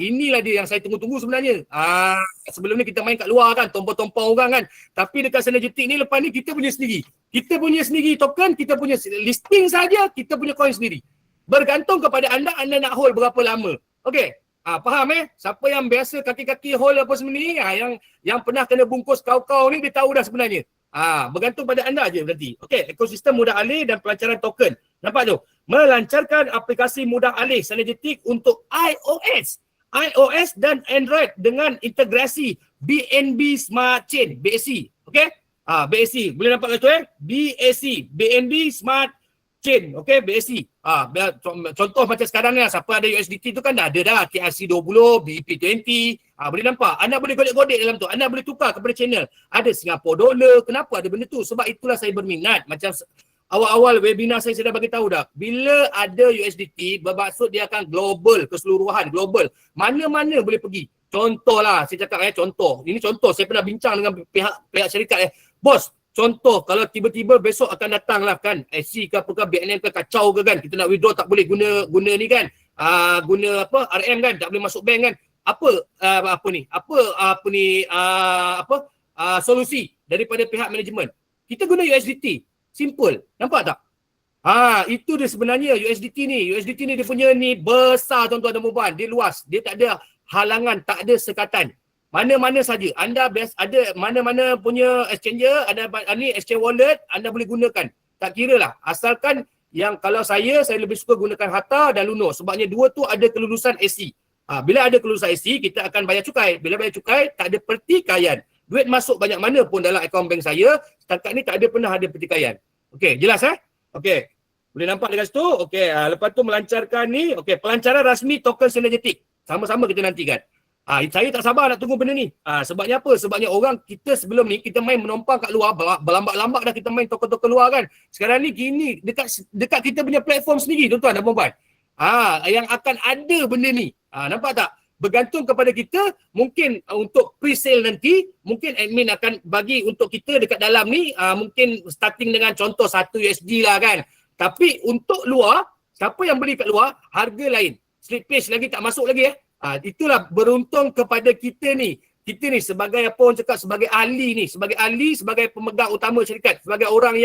Inilah dia yang saya tunggu-tunggu sebenarnya. Sebelum ni kita main kat luar kan, tompong-tompong orang kan. Tapi dekat Synergetic ni lepas ni kita punya sendiri. Kita punya sendiri token, kita punya listing saja, kita punya coin sendiri. Bergantung kepada anda nak hold berapa lama. Okey. Faham Siapa yang biasa kaki-kaki hold apa semua ni, yang pernah kena bungkus kau-kau ni, dia tahu dah sebenarnya. Bergantung pada anda je nanti. Okey, ekosistem mudah alih dan pelancaran token. Nampak tu? Melancarkan aplikasi mudah alih Synergetic untuk iOS dan Android dengan integrasi BNB Smart Chain, BSC. Okey? BSC. Boleh nampak kat tu BSC, BNB Smart chain, okay, BSC. Contoh macam sekarang ni, siapa ada USDT tu kan dah ada dah, TRC20, BIP20. Boleh nampak, anda boleh godek-godek dalam tu, anda boleh tukar kepada channel. Ada Singapore dollar, kenapa ada benda tu? Sebab itulah saya berminat. Macam awal-awal webinar saya dah bagi tahu dah, bila ada USDT, bermaksud dia akan global, keseluruhan, global. Mana-mana boleh pergi. Contohlah, saya cakap contoh. Ini contoh, saya pernah bincang dengan pihak syarikat. Bos, contoh, kalau tiba-tiba besok akan datang lah kan, SC ke apa ke, BNM ke, kacau ke kan, kita nak withdraw tak boleh guna ni kan, guna apa, RM kan, tak boleh masuk bank kan, solusi daripada pihak manajemen. Kita guna USDT. Simple. Nampak tak? Itu dia sebenarnya USDT ni. USDT ni dia punya ni besar tuan-tuan dan puan. Dia luas. Dia tak ada halangan, tak ada sekatan. Mana-mana saja. Anda ada mana-mana punya exchanger, ada ni exchange wallet, anda boleh gunakan. Tak kira lah. Asalkan yang kalau saya lebih suka gunakan Harta dan Luno. Sebabnya dua tu ada kelulusan SC. Bila ada kelulusan SC, kita akan bayar cukai. Bila bayar cukai, tak ada pertikaian. Duit masuk banyak mana pun dalam akaun bank saya, setakat ni tak ada pernah ada pertikaian. Okey, jelas Okey. Boleh nampak dekat situ? Okey, lepas tu melancarkan ni, okey, pelancaran rasmi token sinergetik. Sama-sama kita nantikan. Saya tak sabar nak tunggu benda ni. Sebabnya apa? Sebabnya orang kita sebelum ni kita main menumpang kat luar, berlambak-lambak dah kita main token-token luar kan. Sekarang ni gini dekat kita punya platform sendiri tuan-tuan dan puan-puan. Yang akan ada benda ni. Nampak tak? Bergantung kepada kita, mungkin untuk pre-sale nanti, mungkin admin akan bagi untuk kita dekat dalam ni, mungkin starting dengan contoh 1 USD lah kan. Tapi untuk luar, siapa yang beli kat luar, harga lain. Slip page lagi tak masuk lagi itulah beruntung kepada kita ni. Kita ni sebagai apa orang cakap, sebagai ahli ni, sebagai pemegang utama syarikat, sebagai orang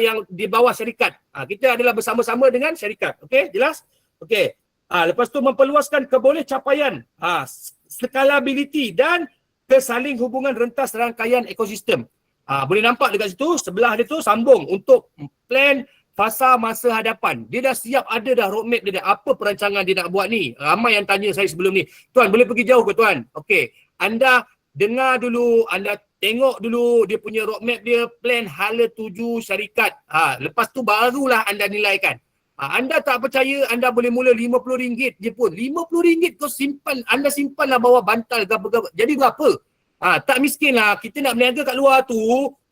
yang di bawah syarikat. Kita adalah bersama-sama dengan syarikat. Okey, jelas? Okey. Lepas tu memperluaskan capaian, scalability dan kesaling hubungan rentas rangkaian ekosistem. Boleh nampak dekat situ, sebelah dia tu sambung untuk plan fasa masa hadapan. Dia dah siap, ada dah roadmap dia dah. Apa perancangan dia nak buat ni? Ramai yang tanya saya sebelum ni. Tuan, boleh pergi jauh ke tuan? Okey. Anda dengar dulu, anda tengok dulu dia punya roadmap dia, plan hala tuju syarikat. Lepas tu barulah anda nilaikan. Anda tak percaya, anda boleh mula RM50 je pun. RM50 kau simpan, anda simpanlah bawah bantal gapa-gapa. Jadi berapa? Tak miskin lah. Kita nak berniaga kat luar tu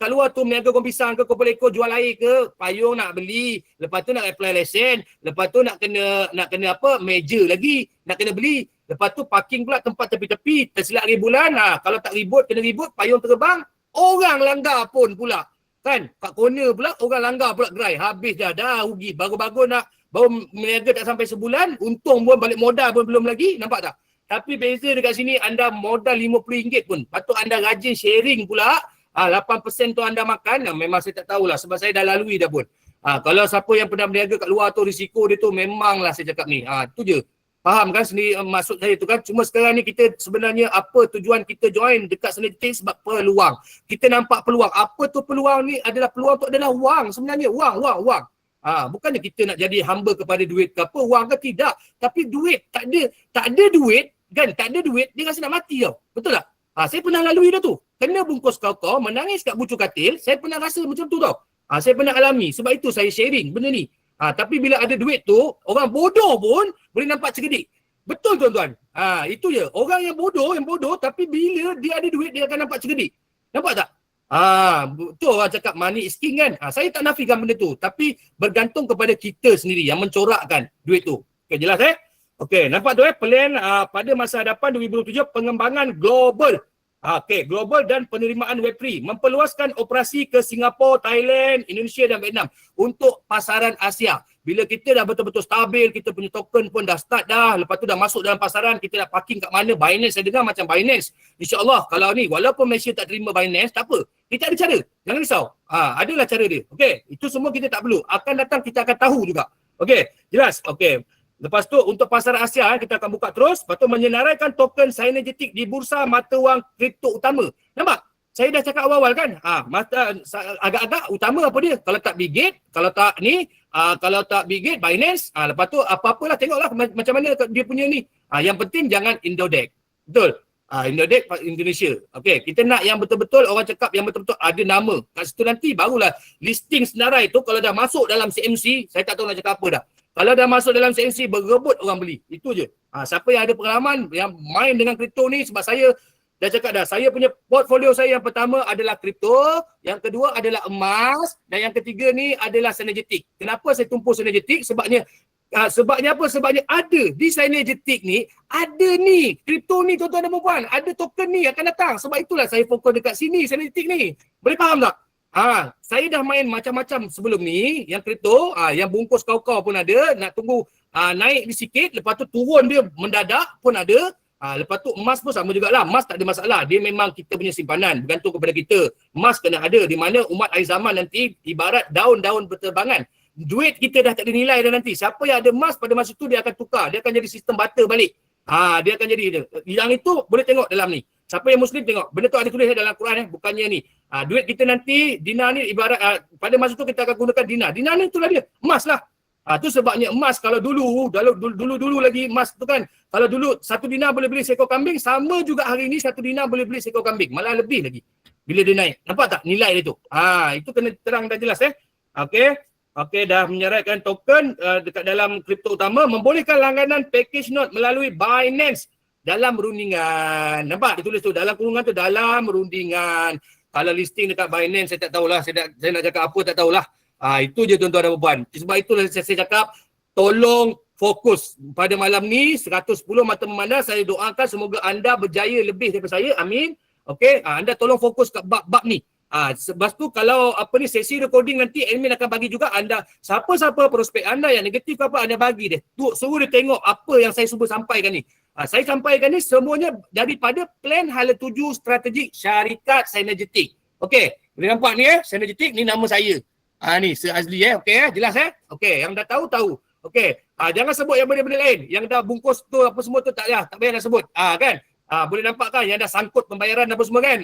berniaga kau pisang ke, kau ekor jual air ke, payung nak beli, lepas tu nak apply lesen, lepas tu nak kena apa, meja lagi, nak kena beli, lepas tu parking pula tempat tepi-tepi, tersilap hari bulan, kalau tak ribut, kena ribut, payung terbang, orang langgar pun pula. Kan, kat corner pula, orang langgar pula gerai, habis dah rugi, baru-baru berniaga tak sampai sebulan, untung pun balik modal pun belum lagi, nampak tak? Tapi beza dekat sini, anda modal RM50 pun. Patut anda rajin sharing pula. 8% tu anda makan. Memang saya tak tahulah sebab saya dah lalui dah pun. Kalau siapa yang pernah berniaga kat luar tu, risiko dia tu memanglah saya cakap ni. Tu je. Faham kan sendiri maksud saya tu kan? Cuma sekarang ni kita sebenarnya apa tujuan kita join dekat Synergetic sebab peluang. Kita nampak peluang. Apa tu peluang ni? Adalah peluang tu adalah wang sebenarnya. Wang. Bukannya kita nak jadi hamba kepada duit ke apa, wang ke tidak. Tapi duit, tak ada duit, kan? Tak ada duit, dia rasa nak mati tau. Betul tak? Saya pernah lalui dah tu. Kena bungkus kau menangis kat bucu katil, saya pernah rasa macam tu tau. Saya pernah alami, sebab itu saya sharing benda ni. Tapi bila ada duit tu, orang bodoh pun boleh nampak cerdik. Betul tuan-tuan. Itu je. Orang yang bodoh, tapi bila dia ada duit, dia akan nampak cerdik. Nampak tak? Betul orang cakap money is king kan. Saya tak nafikan benda tu, tapi bergantung kepada kita sendiri yang mencorakkan duit tu. Okay, jelas Okey, nampak tu plan pada masa hadapan 2027 pengembangan global. Okey, global dan penerimaan Web3 memperluaskan operasi ke Singapura, Thailand, Indonesia dan Vietnam untuk pasaran Asia. Bila kita dah betul-betul stabil, kita punya token pun dah start dah, lepas tu dah masuk dalam pasaran, kita nak parking kat mana? Binance, saya dengar macam Binance. InsyaAllah kalau ni, walaupun Malaysia tak terima Binance, tak apa. Kita ada cara. Jangan risau. Adalah cara dia. Okey, itu semua kita tak perlu. Akan datang kita akan tahu juga. Okey, jelas? Okey. Lepas tu untuk pasaran Asia kita akan buka terus. Lepas tu menyenaraikan token Synergetic di bursa mata wang kripto utama. Nampak? Saya dah cakap awal-awal kan? Agak-agak utama apa dia? Kalau tak Bigate, kalau tak ni, kalau tak Bigate, Binance, lepas tu apa-apalah tengoklah macam mana dia punya ni. Yang penting jangan Indodex. Betul? Indodex Indonesia. Okey, kita nak yang betul-betul orang cakap yang betul-betul ada nama. Kat situ nanti barulah listing senarai tu kalau dah masuk dalam CMC, saya tak tahu nak cakap apa dah. Kalau dah masuk dalam CMC, berebut orang beli. Itu je. Siapa yang ada pengalaman yang main dengan kripto ni, sebab saya dah cakap dah, saya punya portfolio saya yang pertama adalah kripto, yang kedua adalah emas, dan yang ketiga ni adalah synergetic. Kenapa saya tumpu synergetic? Sebabnya apa? Sebabnya ada di synergetic ni, ada ni, kripto ni tuan-tuan dan puan, ada token ni akan datang. Sebab itulah saya fokus dekat sini, synergetic ni. Boleh faham tak? Saya dah main macam-macam sebelum ni, yang kripto, yang bungkus kau-kau pun ada, nak tunggu naik ni sikit, lepas tu turun dia mendadak pun ada. Lepas tu emas pun sama jugalah. Emas tak ada masalah. Dia memang kita punya simpanan, bergantung kepada kita. Emas kena ada, di mana umat akhir zaman nanti ibarat daun-daun berterbangan. Duit kita dah tak ada nilai dah nanti. Siapa yang ada emas pada masa tu dia akan tukar. Dia akan jadi sistem barter balik. Dia akan jadi. Yang itu boleh tengok dalam ni. Siapa yang Muslim tengok. Benda tu ada tulis dalam Quran bukannya ni. Duit kita nanti, dinar ni ibarat, pada masa tu kita akan gunakan dinar. Dinar ni itulah dia. Emas lah. Tu sebabnya emas kalau dulu lagi emas tu kan. Kalau dulu 1 dinar boleh beli seekor kambing. Sama juga hari ni 1 dinar boleh beli seekor kambing. Malah lebih lagi. Bila dia naik. Nampak tak nilai dia tu? Itu kena terang dan jelas Okey, dah menyeratkan token dekat dalam kripto utama, membolehkan langganan package note melalui Binance dalam rundingan. Nampak dia tulis tu dalam kurungan tu, dalam rundingan. Kalau listing dekat Binance saya tak tahulah, saya nak cakap apa tak tahulah. Itu je tuan-tuan dan puan. Sebab itulah saya cakap tolong fokus pada malam ni 110 mata memandang. Saya doakan semoga anda berjaya lebih daripada saya. Amin. Okey, anda tolong fokus kat bab-bab ni. Sebab tu kalau sesi recording nanti admin akan bagi juga anda siapa-siapa prospek anda yang negatif apa anda bagi dia. Suruh dia tengok apa yang saya cuba sampaikan ni. Saya sampaikan ni semuanya daripada plan hala tuju strategik syarikat synergetic. Okey, boleh nampak ni synergetic ni nama saya. Ni seasli okey jelas okey, yang dah tahu. Okey, jangan sebut yang benda-benda lain. Yang dah bungkus tu apa semua tu tak payah nak sebut. Kan? Boleh nampak kan yang dah sangkut pembayaran apa semua kan?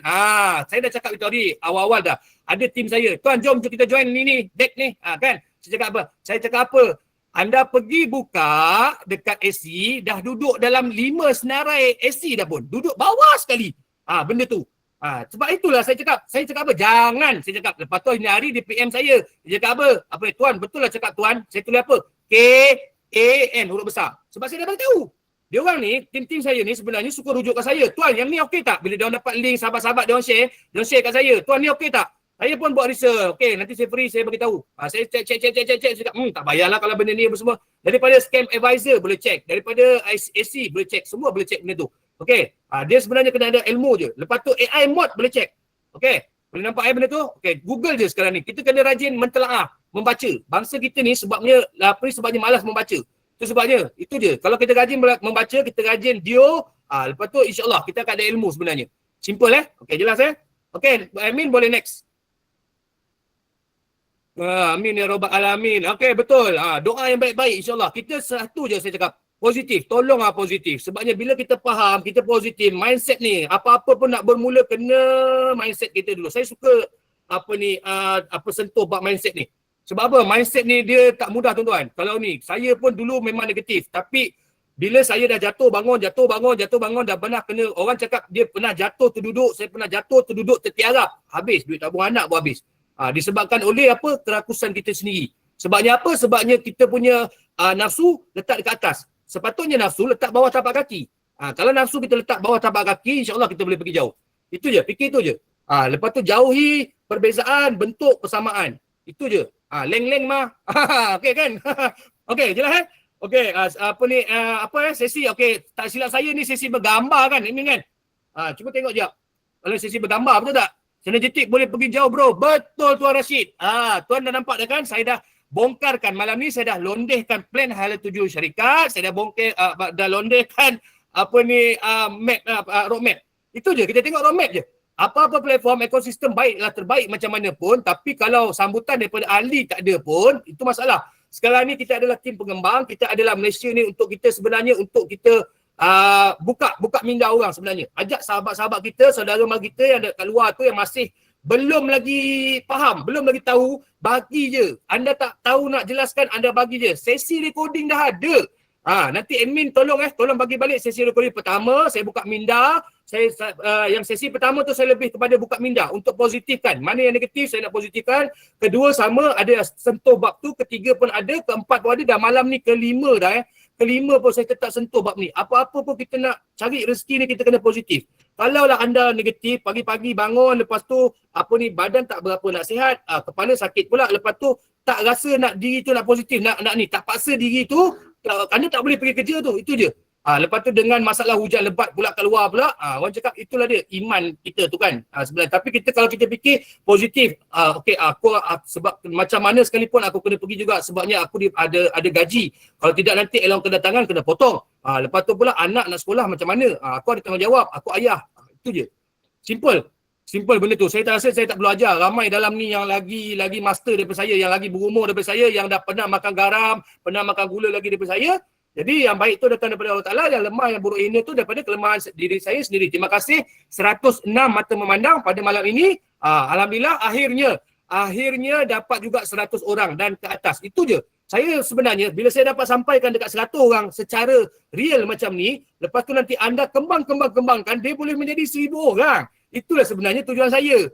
Saya dah cakap itu tadi awal-awal dah. Ada tim saya. Tuan jom kita join ni deck ni. Kan? Saya cakap apa? Anda pergi buka dekat AC, dah duduk dalam 5 senarai AC dah pun. Duduk bawah sekali. Benda tu. Sebab itulah saya cakap apa? Jangan saya cakap. Lepas tu hari dia PM saya. Dia cakap apa? Tuan, betul lah cakap tuan. Saya tulis apa? KAN huruf besar. Sebab saya dah tahu. Dia orang ni, tim-tim saya ni sebenarnya suka rujuk kat saya. Tuan, yang ni okey tak? Bila dia orang dapat link sahabat-sahabat dia orang share kat saya. Tuan, ni okey tak? Saya pun buat research. Okey, nanti saya free, saya bagi tahu. Saya check. Saya cakap, tak payahlah kalau benda ni apa semua. Daripada scam advisor boleh check. Daripada AC boleh check. Semua boleh check benda tu. Okey, dia sebenarnya kena ada ilmu je. Lepas tu AI mod boleh check. Okey, boleh nampak benda tu? Okey, Google je sekarang ni. Kita kena rajin mentelaah, membaca. Bangsa kita ni sebabnya malas membaca. Itu sebabnya, itu je. Kalau kita rajin membaca, kita rajin lepas tu insyaAllah kita akan ada ilmu sebenarnya. Simple Okey, jelas Okey, Amin boleh next. Amin ya Rabbal Alamin. Okey, betul. Doa yang baik-baik insyaAllah. Kita satu je saya cakap. Positif. Tolong positif. Sebabnya bila kita faham, kita positif, mindset ni, apa-apa pun nak bermula kena mindset kita dulu. Saya suka sentuh bab mindset ni. Sebab apa? Mindset ni dia tak mudah tuan-tuan. Kalau ni, saya pun dulu memang negatif. Tapi bila saya dah jatuh bangun, dah pernah kena, orang cakap dia pernah jatuh terduduk, saya pernah jatuh terduduk tertiarap. Habis, duit tabung anak pun habis. Disebabkan oleh apa? Kerakusan kita sendiri. Sebabnya apa? Sebabnya kita punya nafsu letak dekat atas. Sepatutnya nafsu letak bawah tapak kaki. Kalau nafsu kita letak bawah tapak kaki, insyaAllah kita boleh pergi jauh. Itu je, fikir itu je. Lepas tu jauhi perbezaan, bentuk persamaan. Itu je. Leng-leng mah. Okey kan? Okey, jelas Okey, sesi. Okey, tak silap saya ni sesi bergambar kan? Ini kan? Cuba tengok je. Kalau sesi bergambar, betul tak? Synergetic boleh pergi jauh bro. Betul Tuan Rashid. Tuan dah nampak dah kan? Saya dah bongkarkan malam ni, saya dah londehkan plan hala tuju syarikat. Saya dah dah londehkan roadmap. Itu je, kita tengok roadmap je. Apa-apa platform ekosistem baiklah terbaik macam mana pun, tapi kalau sambutan daripada ahli tak ada pun, itu masalah. Sekarang ni kita adalah tim pengembang, kita adalah Malaysia ni untuk kita sebenarnya untuk kita buka minda orang sebenarnya. Ajak sahabat-sahabat kita, saudara mara kita yang ada kat luar tu yang masih belum lagi faham, belum lagi tahu, bagi je. Anda tak tahu nak jelaskan, anda bagi je. Sesi recording dah ada. Nanti admin tolong bagi balik sesi recording pertama, saya buka minda, yang sesi pertama tu saya lebih kepada buka minda untuk positifkan. Mana yang negatif saya nak positifkan. Kedua sama ada sentuh bab tu, ketiga pun ada, keempat pun ada, dah malam ni kelima dah Kelima pun saya tetap sentuh bab ni. Apa-apa pun kita nak cari rezeki ni kita kena positif. Kalaulah anda negatif, pagi-pagi bangun, lepas tu badan tak berapa nak sihat, kepala sakit pula, lepas tu tak rasa nak diri tu nak positif, nak ni, tak paksa diri tu, anda tak boleh pergi kerja tu, itu je. Lepas tu dengan masalah hujan lebat pula keluar pula, orang cakap itulah dia iman kita tu kan sebenarnya. Tapi kalau kita fikir positif, aku sebab macam mana sekalipun aku kena pergi juga sebabnya aku ada gaji. Kalau tidak nanti allowance kedatangan kena potong. Lepas tu pula anak nak sekolah macam mana? Aku ada tanggungjawab, aku ayah. Itu je. Simple benda tu. Saya tak rasa saya tak perlu ajar. Ramai dalam ni yang lagi master daripada saya, yang lagi berumur daripada saya, yang dah pernah makan garam, pernah makan gula lagi daripada saya. Jadi yang baik tu datang daripada Allah Ta'ala, yang lemah, yang buruk ini tu daripada kelemahan diri saya sendiri. Terima kasih 106 mata memandang pada malam ini. Alhamdulillah akhirnya dapat juga 100 orang dan ke atas. Itu je. Saya sebenarnya bila saya dapat sampaikan dekat 100 orang secara real macam ni, lepas tu nanti anda kembangkan, dia boleh menjadi 1000 orang. Itulah sebenarnya tujuan saya.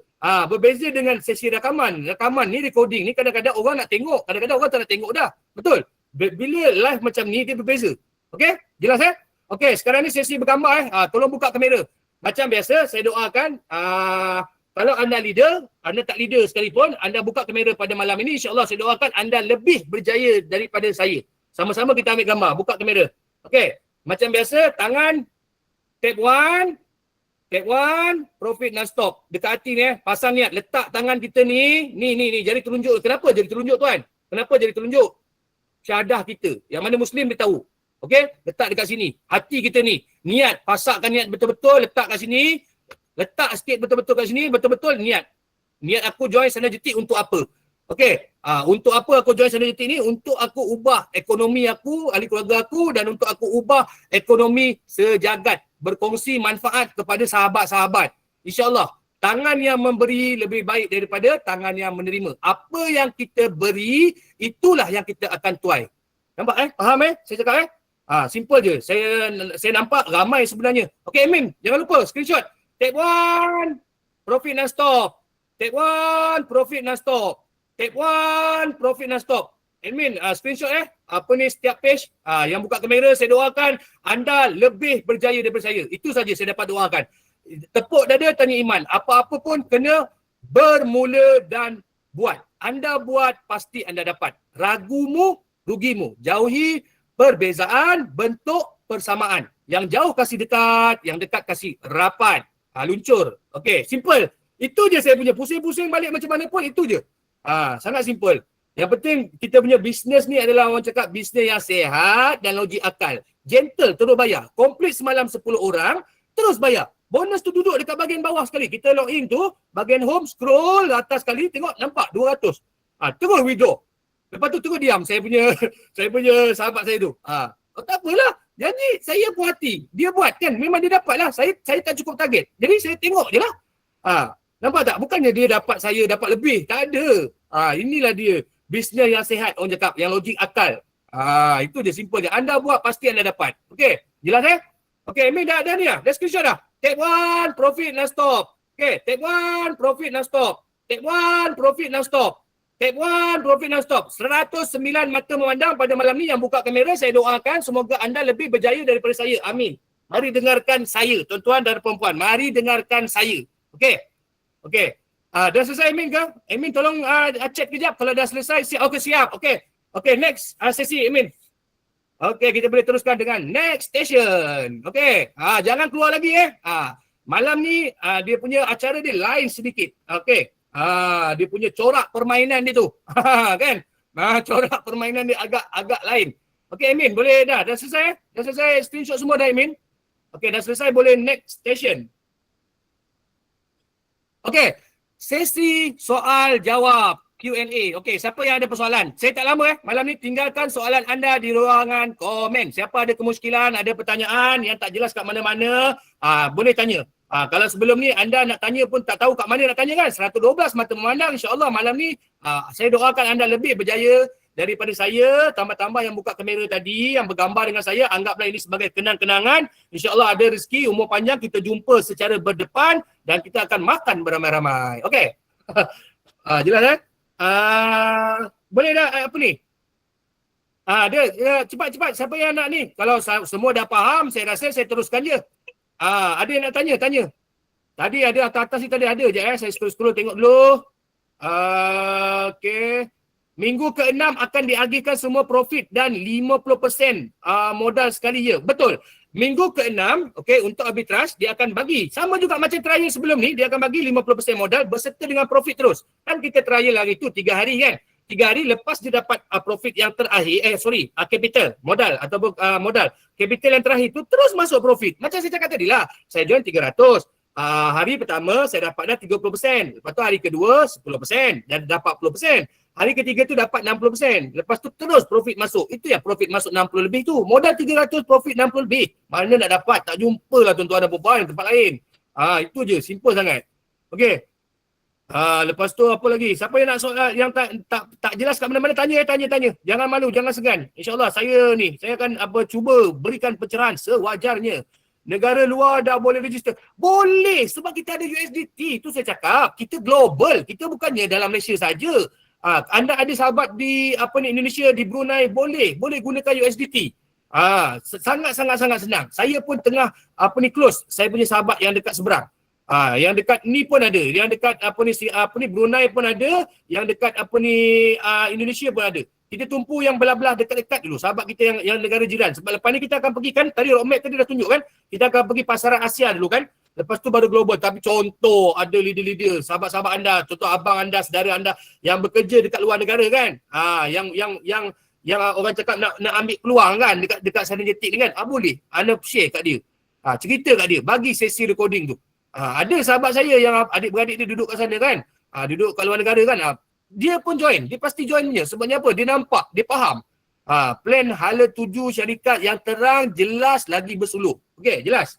Berbeza dengan sesi rakaman. Rakaman ni, recording ni kadang-kadang orang nak tengok, kadang-kadang orang tak nak tengok dah. Betul? Bila live macam ni dia berbeza. Okey? Jelas Okey, sekarang ni sesi bergambar tolong buka kamera. Macam biasa saya doakan kalau anda leader, anda tak leader sekalipun, anda buka kamera pada malam ini, insya-Allah saya doakan anda lebih berjaya daripada saya. Sama-sama kita ambil gambar, buka kamera. Okey, macam biasa tangan tap 1, profit non-stop. Dekat hati ni pasang niat, letak tangan kita ni, jari telunjuk. Kenapa jari telunjuk tuan? Kenapa jari telunjuk? Syahadah kita. Yang mana Muslim dia tahu. Okey? Letak dekat sini. Hati kita ni. Niat. Pasakkan niat betul-betul. Letak kat sini. Letak sikit betul-betul kat sini. Betul-betul niat. Niat aku join Synergetic untuk apa? Okey? Untuk apa aku join Synergetic ni? Untuk aku ubah ekonomi aku, ahli keluarga aku, dan untuk aku ubah ekonomi sejagat. Berkongsi manfaat kepada sahabat-sahabat. InsyaAllah. Tangan yang memberi lebih baik daripada tangan yang menerima. Apa yang kita beri, itulah yang kita akan tuai. Nampak Faham saya cakap simple je. Saya nampak ramai sebenarnya. Okey Amin, jangan lupa screenshot. Tap 1, profit non-stop. Tap 1, profit non-stop. Tap 1, profit non-stop. Admin, screenshot apa ni setiap page yang buka kamera, saya doakan anda lebih berjaya daripada saya. Itu saja saya dapat doakan. Tepuk dada, tanya iman. Apa-apa pun kena bermula dan buat. Anda buat, pasti anda dapat. Ragumu, rugimu. Jauhi perbezaan, bentuk persamaan. Yang jauh kasih dekat, yang dekat kasih rapat. Luncur. Okey, simple. Itu je saya punya. Pusing-pusing balik macam mana pun, itu je. Sangat simple. Yang penting kita punya bisnes ni adalah orang cakap bisnes yang sehat dan logik akal. Gentle, terus bayar. Komplit semalam 10 orang, terus bayar. Bonus tu duduk dekat bahagian bawah sekali. Kita login tu, bahagian home, scroll atas sekali, tengok nampak 200. Terus withdraw. Lepas tu terus diam. Saya punya sahabat saya tu. Tak apalah. Jadi saya puas hati. Dia buat kan. Memang dia dapat lah. Saya tak cukup target. Jadi saya tengok je lah. Nampak tak? Bukannya dia dapat, saya dapat lebih. Tak ada. Inilah dia. Bisnes yang sehat orang cakap. Yang logik akal. Itu je, simple je. Anda buat, pasti anda dapat. Okey. Jelas Okey, Amin dah ni lah. Dah screenshot dah. Tap 1, profit non-stop. Okey, tap 1, profit non-stop. Tap 1, profit non-stop. Tap 1, profit non-stop. 109 mata memandang pada malam ni yang buka kamera. Saya doakan semoga anda lebih berjaya daripada saya. Amin. Mari dengarkan saya, tuan-tuan dan puan-puan. Mari dengarkan saya. Okey. Dah selesai Amin ke? Amin tolong chat kejap kalau dah selesai. Siap. Okey, next sesi Amin. Okey, kita boleh teruskan dengan next station. Okey. Jangan keluar lagi Malam ni dia punya acara dia lain sedikit. Okey. Dia punya corak permainan dia tu. Kan? Corak permainan dia agak lain. Okey Amin, boleh dah selesai? Dah selesai screenshot semua dah Amin? Okey, dah selesai, boleh next station. Okey. Sesi soal jawab. Q&A. Okey, siapa yang ada persoalan? Saya tak lama malam ni tinggalkan soalan anda di ruangan komen. Siapa ada kemusykilan, ada pertanyaan yang tak jelas kat mana-mana, boleh tanya. Kalau sebelum ni anda nak tanya pun tak tahu kat mana nak tanya kan? 112 mata memandang, insya-Allah malam ni saya doakan anda lebih berjaya daripada saya, tambah-tambah yang buka kamera tadi, yang bergambar dengan saya, anggaplah ini sebagai kenang-kenangan. InsyaAllah ada rezeki, umur panjang, kita jumpa secara berdepan dan kita akan makan beramai-ramai. Okey. Jelas kan? Boleh dah apa ni? Cepat-cepat siapa yang nak ni? Kalau semua dah faham, saya rasa saya teruskan je. Ada yang nak tanya? Tadi ada atas ni tadi ada je saya scroll tengok dulu. Okey. Minggu ke-6 akan diagihkan semua profit dan 50% modal sekali je. Betul. Minggu ke-6, okey, untuk arbitrage dia akan bagi sama juga macam trial sebelum ni, dia akan bagi 50% modal berserta dengan profit terus. Kan kita trial hari tu 3 hari kan. 3 hari lepas dia dapat profit yang terakhir, capital, modal ataupun modal. Capital yang terakhir tu terus masuk profit. Macam saya cakap tadi lah, saya join 300. Hari pertama saya dapat dah 30%. Lepas tu hari kedua 10% dan dapat 40%. Hari ketiga tu dapat 60%. Lepas tu terus profit masuk. Itu yang profit masuk 60 lebih tu. Modal 300, profit 60 lebih. Mana nak dapat? Tak jumpa lah tuan-tuan dan puan-puan tempat lain. Itu je. Simple sangat. Okey. Lepas tu apa lagi? Siapa yang nak soal yang tak jelas kat mana-mana tanya. Jangan malu, jangan segan. InsyaAllah saya akan cuba berikan pencerahan sewajarnya. Negara luar dah boleh register. Boleh sebab kita ada USDT. Itu saya cakap. Kita global. Kita bukannya dalam Malaysia saja. Anda ada sahabat di Indonesia, di Brunei, boleh gunakan USDT. Sangat senang. Saya pun tengah close. Saya punya sahabat yang dekat seberang. Yang dekat ni pun ada, yang dekat Brunei pun ada, yang dekat Indonesia pun ada. Kita tumpu yang belah-belah dekat-dekat dulu, sahabat kita yang negara jiran. Sebab lepas ni kita akan pergi kan, tadi roadmap tadi dah tunjuk kan, kita akan pergi pasaran Asia dulu kan. Lepas tu baru global. Tapi contoh ada leader-leader, sahabat-sahabat anda, contoh abang anda, saudara anda yang bekerja dekat luar negara kan. Yang orang cakap nak ambil peluang kan dekat Synergetic ni kan. Boleh. Anda share kat dia. Cerita kat dia, bagi sesi recording tu. Ada sahabat saya yang adik-beradik dia duduk kat sana kan. Duduk kat luar negara kan. Dia pun join. Dia pasti join punya. Sebabnya apa? Dia nampak, dia faham. Plan hala tuju syarikat yang terang, jelas lagi bersuluk. Okey, jelas.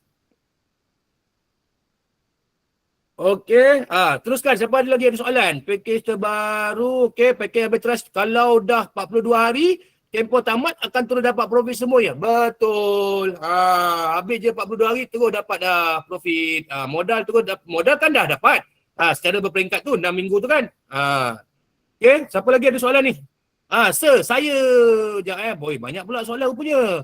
Okey, teruskan. Siapa ada lagi ada soalan? Pakej terbaru, okey, pakej arbitrage kalau dah 42 hari, tempoh tamat akan terus dapat profit semua ya? Betul. Habis je 42 hari terus dapat dah profit. Modal kan dah dapat. Secara berperingkat tu 6 minggu tu kan. Okey, siapa lagi ada soalan ni? Sir, saya boy, banyak pula soalan rupanya.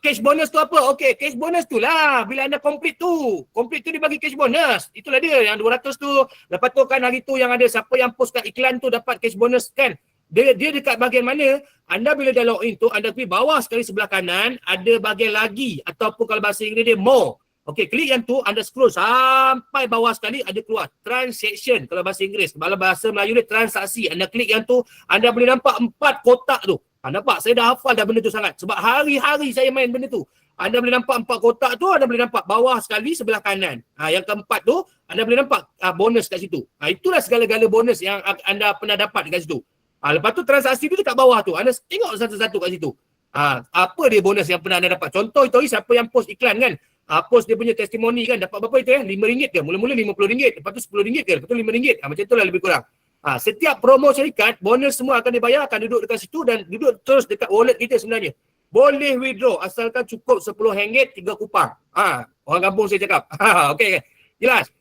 Cash bonus tu apa? Okey, cash bonus tu lah bila anda complete tu dia bagi cash bonus. Itulah dia yang 200 tu. Lepas tu kan hari tu yang ada siapa yang post kat iklan tu dapat cash bonus kan. Dia dekat bahagian mana? Anda bila dah login tu, anda pergi bawah sekali sebelah kanan, ada bahagian lagi ataupun kalau bahasa Inggeris dia more. Okey, klik yang tu, anda scroll sampai bawah sekali ada keluar transaction kalau bahasa Inggeris. Kalau bahasa Melayu dia transaksi. Anda klik yang tu, anda boleh nampak 4 kotak tu. Nampak? Saya dah hafal dah benda tu sangat. Sebab hari-hari saya main benda tu. Anda boleh nampak 4 kotak tu, anda boleh nampak bawah sekali sebelah kanan. Yang keempat tu, anda boleh nampak bonus kat situ. Itulah segala-gala bonus yang anda pernah dapat dekat situ. Lepas tu transaksi tu dekat bawah tu. Anda tengok satu-satu kat situ. Apa dia bonus yang pernah anda dapat. Contoh itu siapa yang post iklan kan. Post dia punya testimoni kan. Dapat berapa itu RM5 ke? Mula-mula RM50. Lepas tu RM10 ke? Lepas tu RM5. Macam itulah lebih kurang. Setiap promo syarikat, bonus semua akan dibayar, akan duduk dekat situ dan duduk terus dekat wallet kita sebenarnya. Boleh withdraw asalkan cukup RM10, 3 kupang. Orang kampung saya cakap. Okey. Jelas?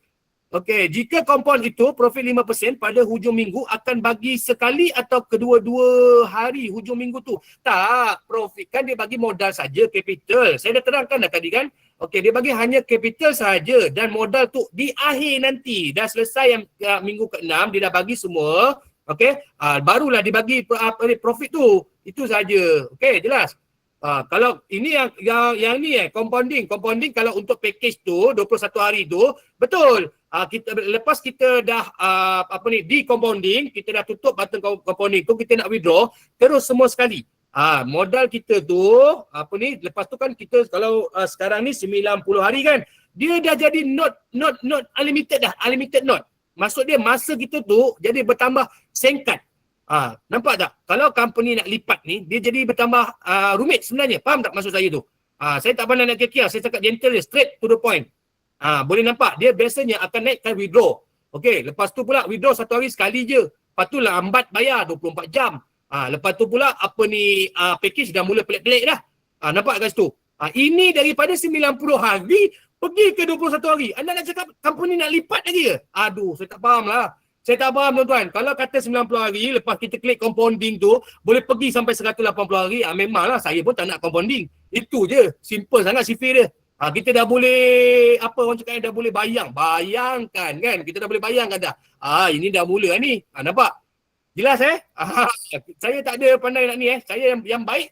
Okey, jika compound itu profit 5% pada hujung minggu akan bagi sekali atau kedua-dua hari hujung minggu tu. Tak, profit kan dia bagi modal saja, capital. Saya dah terangkan dah tadi kan. Okey, dia bagi hanya capital saja dan modal tu di akhir nanti. Dah selesai yang minggu ke-6, dia dah bagi semua. Okey, barulah dibagi profit tu. Itu saja. Okey, jelas. Kalau ini yang ni compounding kalau untuk package tu 21 hari tu betul. Lepas kita dah di compounding, kita dah tutup button compounding tu, kita nak withdraw terus semua sekali. Modal kita tu lepas tu kan kita kalau sekarang ni 90 hari kan, dia dah jadi not unlimited dah, unlimited not. Maksud dia masa kita tu jadi bertambah singkat. Nampak tak? Kalau company nak lipat ni, dia jadi bertambah rumit sebenarnya. Faham tak maksud saya tu? Saya tak pandai nak kira, saya cakap gentle je, straight to the point. Boleh nampak, dia biasanya akan naikkan withdraw. Okey, lepas tu pula withdraw 1 hari sekali je. Lepas tu lambat bayar 24 jam. Lepas tu pula package dah mula pelik-pelik dah. Nampak kat situ. Ini daripada 90 hari pergi ke 21 hari. Anda nak cakap company nak lipat lagi ke? Aduh, saya tak faham lah. Saya tak faham tuan-tuan. Kalau kata 90 hari, lepas kita klik compounding tu, boleh pergi sampai 180 hari. Memanglah saya pun tak nak compounding. Itu je. Simple sangat sifir dia. Kita dah boleh, orang cakap dah boleh bayangkan kan. Kita dah boleh bayangkan dah. Ini dah mula ni. Nampak? Jelas saya tak ada pandai nak ni Saya yang baik,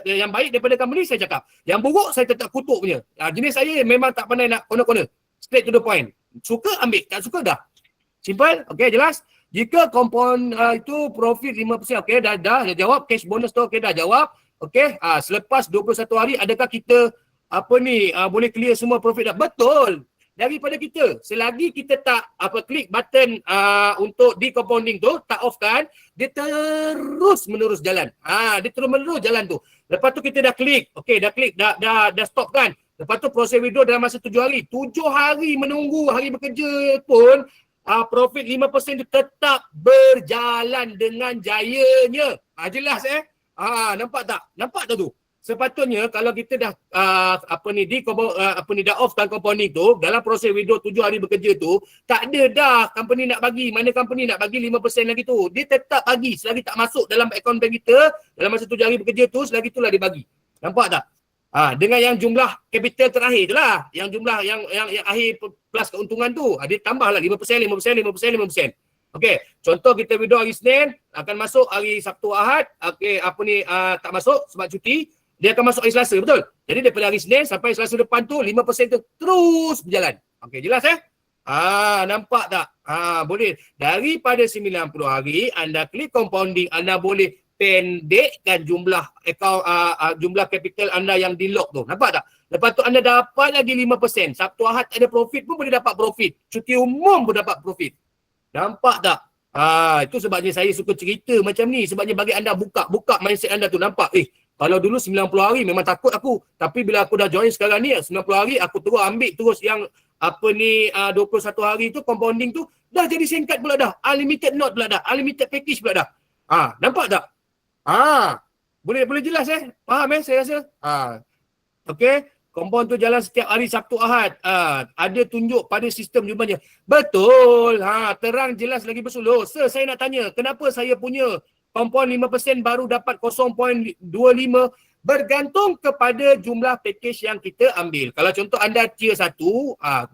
yang baik daripada company saya cakap. Yang buruk saya tetap kutuk punya. Jenis saya memang tak pandai nak corner-corner. Straight to the point. Suka ambil, tak suka dah. Simple, okey, jelas. Jika compound itu profit 5%, okey, dah jawab. Cash bonus tu okey, dah jawab. Okey, selepas 21 hari adakah kita boleh clear semua profit dah? Betul. Daripada kita, selagi kita tak klik button untuk decompounding tu, tak off kan, dia terus menerus jalan. Dia terus menerus jalan tu. Lepas tu kita dah klik, okey, dah stop kan. Lepas tu proses withdraw dalam masa 7 hari. 7 hari menunggu hari bekerja pun profit 5% itu tetap berjalan dengan jayanya. Jelas nampak tak? Nampak tak tu? Sepatutnya kalau kita dah dah offkan compounding tu, dalam proses withdraw 7 hari bekerja tu, tak ada dah company nak bagi. Mana company nak bagi 5% lagi tu? Dia tetap bagi selagi tak masuk dalam akaun bank kita dalam masa 7 hari bekerja tu, selagi itulah dia bagi. Nampak tak? Dengan yang jumlah capital terakhir tu lah, yang jumlah yang akhir plus keuntungan tu, dia tambahlah 5%. Okey, contoh kita withdraw hari Isnin, akan masuk hari Sabtu Ahad, tak masuk sebab cuti, dia akan masuk hari Selasa, betul? Jadi daripada hari Isnin sampai Selasa depan tu 5% tu terus berjalan. Okey, jelas nampak tak? Boleh daripada 90 hari anda klik compounding, anda boleh pendekkan jumlah jumlah capital anda yang di lock tu. Nampak tak? Lepas tu anda dapat lagi 5%. Sabtu Ahad ada profit pun boleh dapat profit. Cuti umum pun dapat profit. Nampak tak? Itu sebabnya saya suka cerita macam ni. Sebabnya bagi anda buka mindset anda tu. Nampak? Kalau dulu 90 hari memang takut aku. Tapi bila aku dah join sekarang ni, 90 hari aku terus ambil terus yang 21 hari tu, compounding tu, dah jadi singkat pula dah. Unlimited note pula dah. Unlimited package pula dah. Nampak tak? Boleh jelas Faham saya rasa? Okey. Compound tu jalan setiap hari Sabtu Ahad. Ada tunjuk pada sistem jumlahnya. Betul. Terang jelas lagi bersuluh. Saya nak tanya, kenapa saya punya compound 5% baru dapat 0.25? Bergantung kepada jumlah package yang kita ambil. Kalau contoh anda tier 1,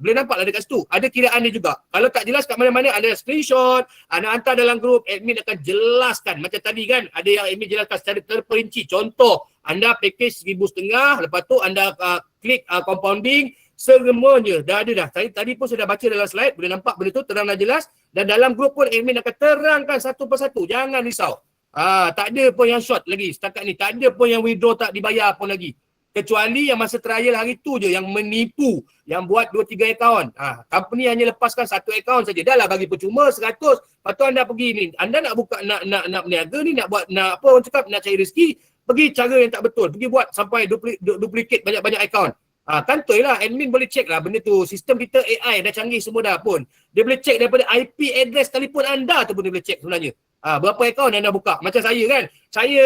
boleh nampak lah dekat situ. Ada kiraan dia juga. Kalau tak jelas kat mana-mana, ada screenshot, anda hantar dalam grup, admin akan jelaskan. Macam tadi kan, ada yang admin jelaskan secara terperinci. Contoh, anda package 1,500, lepas tu anda klik compounding, semuanya dah ada dah. Tadi pun saya dah baca dalam slide, boleh nampak benda tu terang dan jelas. Dan dalam grup pun admin akan terangkan satu persatu. Jangan risau. Tak ada pun yang short lagi setakat ni. Tak ada pun yang withdraw tak dibayar pun lagi. Kecuali yang masa trial hari tu je yang menipu, yang buat 2-3 akaun. Company hanya lepaskan 1 akaun saja. Dah lah bagi percuma 100. Lepas tu anda pergi ni. Anda nak buka nak berniaga ni, nak buat orang cakap nak cari rezeki, pergi cara yang tak betul. Pergi buat sampai duplicate banyak-banyak akaun. Kantoi lah, admin boleh check lah benda tu. Sistem kita AI dah canggih semua dah pun. Dia boleh check daripada IP address telefon anda tu pun dia boleh check sebenarnya. Berapa akaun anda buka. Macam saya kan.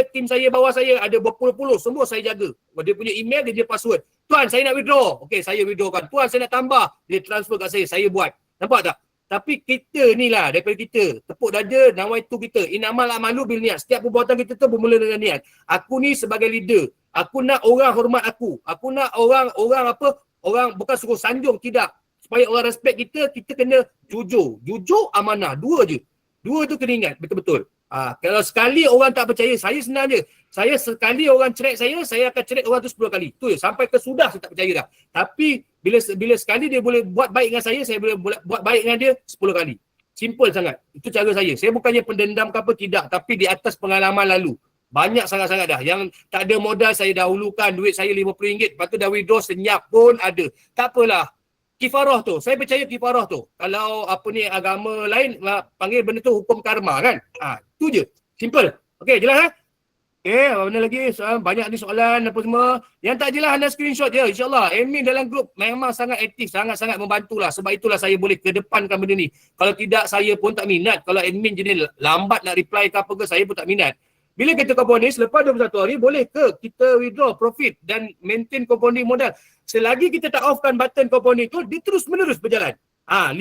Tim saya bawah saya ada berpuluh-puluh. Semua saya jaga. Dia punya email, dia punya password. Tuan, saya nak withdraw. Okey, saya withdrawkan. Tuan, saya nak tambah. Dia transfer kat saya buat. Nampak tak? Tapi kita ni lah, daripada kita. Tepuk dada, nawaitu kita. Inamal amalu bil niat. Setiap perbuatan kita tu bermula dengan niat. Aku ni sebagai leader. Aku nak orang hormat aku. Aku nak orang bukan suruh sanjung, tidak. Supaya orang respect kita, kita kena jujur. Jujur, amanah. Dua je. Dua tu kena ingat betul-betul. Kalau sekali orang tak percaya, saya senang je. Saya sekali orang cerek saya akan cerek orang tu 10 kali. Tu je. Sampai ke sudah saya tak percaya dah. Tapi bila sekali dia boleh buat baik dengan saya boleh buat baik dengan dia 10 kali. Simple sangat. Itu cara saya. Saya bukannya pendendam ke apa, tidak. Tapi di atas pengalaman lalu. Banyak sangat-sangat dah. Yang tak ada modal saya dahulukan duit saya RM50. Lepas tu dah withdraw senyap pun ada. Tak apalah. Kifarah tu. Saya percaya kifarah tu. Kalau agama lain panggil benda tu hukum karma kan. Tu je. Simple. Okey, jelas mana lagi? Banyak ni soalan apa semua. Yang tak jelas anda screenshot je. InsyaAllah. Admin dalam grup memang sangat aktif. Sangat-sangat membantulah. Sebab itulah saya boleh kedepankan benda ni. Kalau tidak saya pun tak minat. Kalau admin jenis lambat nak reply ke apa ke, saya pun tak minat. Bila kita compounding, selepas 21 hari, boleh ke kita withdraw profit dan maintain compounding modal? Selagi kita tak offkan button compounding tu, dia terus menerus berjalan. 5%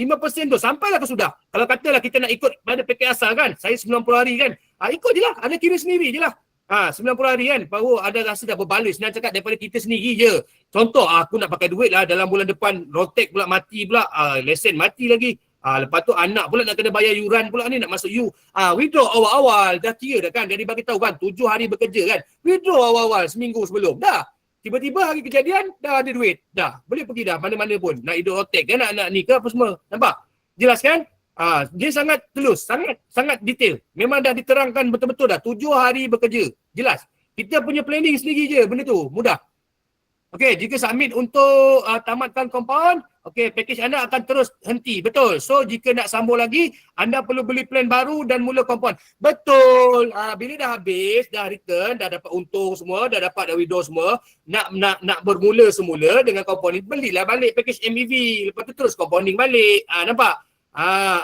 tu sampailah ke sudah. Kalau katalah kita nak ikut pada paket asal kan, saya 90 hari kan, ikut je lah. Anda kira sendiri je lah. 90 hari kan, baru ada rasa dah berbaloi. Senang cakap daripada kita sendiri je. Contoh, aku nak pakai duit lah dalam bulan depan, Rotek pula mati pula, lesen mati lagi. Lepas tu anak pula nak kena bayar yuran pula ni, nak masuk withdraw awal-awal, dah kira dah kan, dia bagi tahu kan, 7 hari bekerja kan, withdraw awal-awal seminggu sebelum, dah. Tiba-tiba hari kejadian, dah ada duit, dah. Boleh pergi dah, mana-mana pun. Nak hidup Rotek kan, nak ni ke apa semua. Nampak? Jelas kan? Dia sangat telus, sangat detail. Memang dah diterangkan betul-betul dah, 7 hari bekerja. Jelas. Kita punya planning sendiri je, benda tu, mudah. Okey, jika submit untuk tamatkan compound, okey, package anda akan terus henti. Betul. So, jika nak sambung lagi, anda perlu beli plan baru dan mula compound. Betul. Bila dah habis, dah return, dah dapat untung semua, dah dapat withdraw semua, nak bermula semula dengan compounding, belilah balik package MEV. Lepas tu terus compounding balik. Nampak?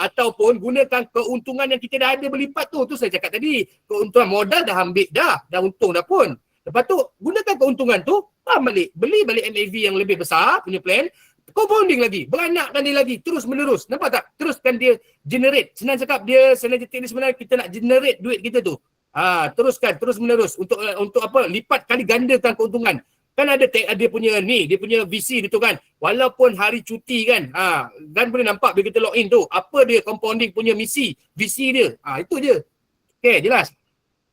Ataupun gunakan keuntungan yang kita dah ada berlipat tu. Tu saya cakap tadi. Keuntungan modal dah ambil dah untung dah pun. Lepas tu, gunakan keuntungan tu, balik. Beli balik MAV yang lebih besar punya plan, compounding lagi, beranakkan dia lagi, terus menerus. Nampak tak? Teruskan dia generate. Senang cakap, dia synergetic ni sebenarnya kita nak generate duit kita tu. Teruskan, terus menerus. Untuk apa? Lipat kali gandakan keuntungan. Kan ada dia punya ni, dia punya VC dia tu kan. Walaupun hari cuti kan, kan boleh nampak bila kita login tu, apa dia compounding punya misi, VC dia. Itu je. Okay, jelas.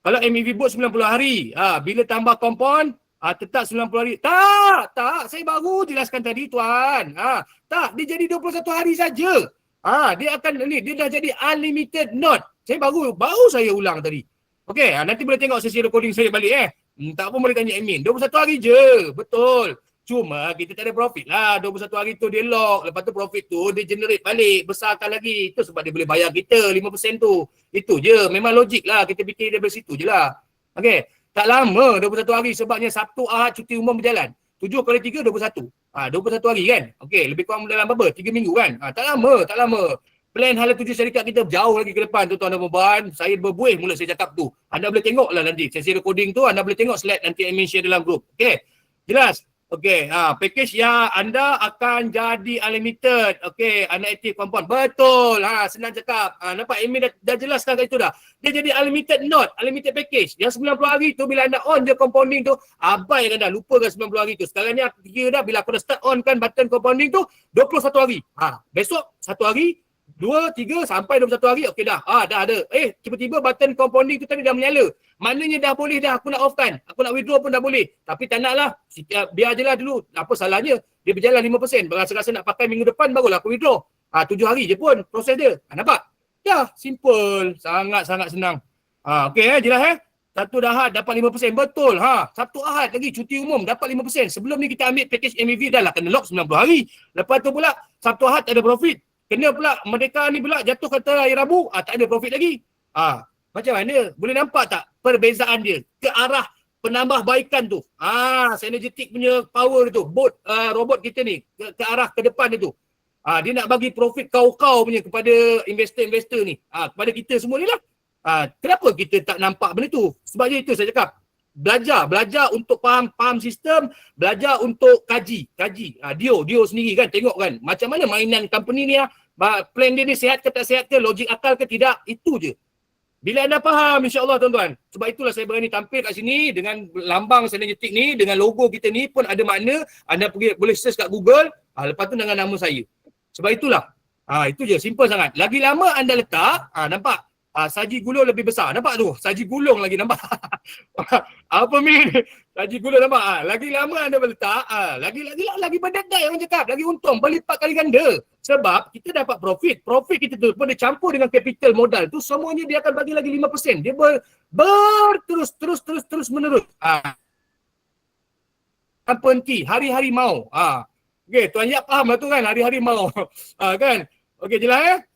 Kalau MEV book 90 hari, bila tambah compound, tetap 90 hari. Tak. Saya baru jelaskan tadi tuan. Tak, dia jadi 21 hari saja. Dia akan dia dah jadi unlimited note. Saya baru saya ulang tadi. Okey, nanti boleh tengok sesi recording saya balik tak apa, boleh tanya admin. 21 hari je. Betul. Cuma kita tak ada profit lah. 21 hari tu dia lock. Lepas tu profit tu dia generate balik. Besarkan lagi. Itu sebab dia boleh bayar kita 5% tu. Itu je. Memang logik lah. Kita fikir dari situ je lah. Okey. Tak lama 21 hari sebabnya Sabtu Ahad cuti umum berjalan. 7 kali 3, 21. 21 hari kan. Okey. Lebih kurang dalam berapa? 3 minggu kan. Tak lama. Plan hala tuju syarikat kita jauh lagi ke depan tu tuan dan puan. Saya berbuih mula saya cakap tu. Anda boleh tengok lah nanti. Sesi recording tu anda boleh tengok slide nanti admin share dalam grup. Okey. Jelas? Okey, package yang anda akan jadi unlimited. Okey, unactive compound. Betul. Senang cakap. Nampak admin dah jelaskan kat itu dah. Dia jadi unlimited note, unlimited package. Yang 90 hari tu bila anda on je compounding tu, abaikan dah, lupakan 90 hari tu. Sekarang ni aku kira dah bila aku dah start on kan button compounding tu 21 hari. Besok 1 hari, 2, 3 sampai 21 hari, okey dah. Dah ada. Tiba-tiba button compounding tu tadi dah menyala. Maknanya dah boleh dah, aku nak off kan. Aku nak withdraw pun dah boleh. Tapi tak nak lah. Biar je lah dulu. Apa salahnya? Dia berjalan 5%. Berasa-rasa nak pakai minggu depan barulah aku withdraw. 7 hari je pun proses dia. Nampak? Ya, simple. Sangat-sangat senang. Okey jelas Sabtu Ahad dapat 5%. Betul. Sabtu Ahad lagi cuti umum dapat 5%. Sebelum ni kita ambil package MEV dah lah kena lock 90 hari. Lepas tu pula Sabtu Ahad tak ada profit. Kena pula Merdeka ni pula jatuh kata hari Rabu, tak ada profit lagi. Macam mana? Boleh nampak tak perbezaan dia ke arah penambahbaikan tu? Synergetic punya power tu. Robot kita ni ke arah ke depan dia tu. Dia nak bagi profit kau-kau punya kepada investor-investor ni. Kepada kita semua ni lah. Kenapa kita tak nampak benda tu? Sebab itu saya cakap. Belajar untuk faham sistem, belajar untuk kaji. Dio sendiri kan, tengok kan macam mana mainan company ni plan dia ni sihat ke tak sihat ke, logik akal ke tidak, itu je. Bila anda faham, insya-Allah tuan-tuan. Sebab itulah saya berani tampil kat sini dengan lambang Synergetic ni, dengan logo kita ni pun ada makna. Anda boleh search kat Google, lepas tu dengan nama saya. Sebab itulah. Itu je, simple sangat. Lagi lama anda letak, nampak? Saji gulung lebih besar. Nampak tu? Saji gulung lagi nampak. Apa Min? Saji gulung nampak? Lagi lama anda meletak, lagi berdadai orang cakap. Lagi untung, berlipat kali ganda. Sebab kita dapat profit. Profit kita tu pun dia campur dengan capital modal tu, semuanya dia akan bagi lagi 5%. Dia terus menerus. Tanpa henti, hari-hari mau. Okey, Tuan Yap faham lah tu kan, hari-hari mau. Kan? Okey, jelas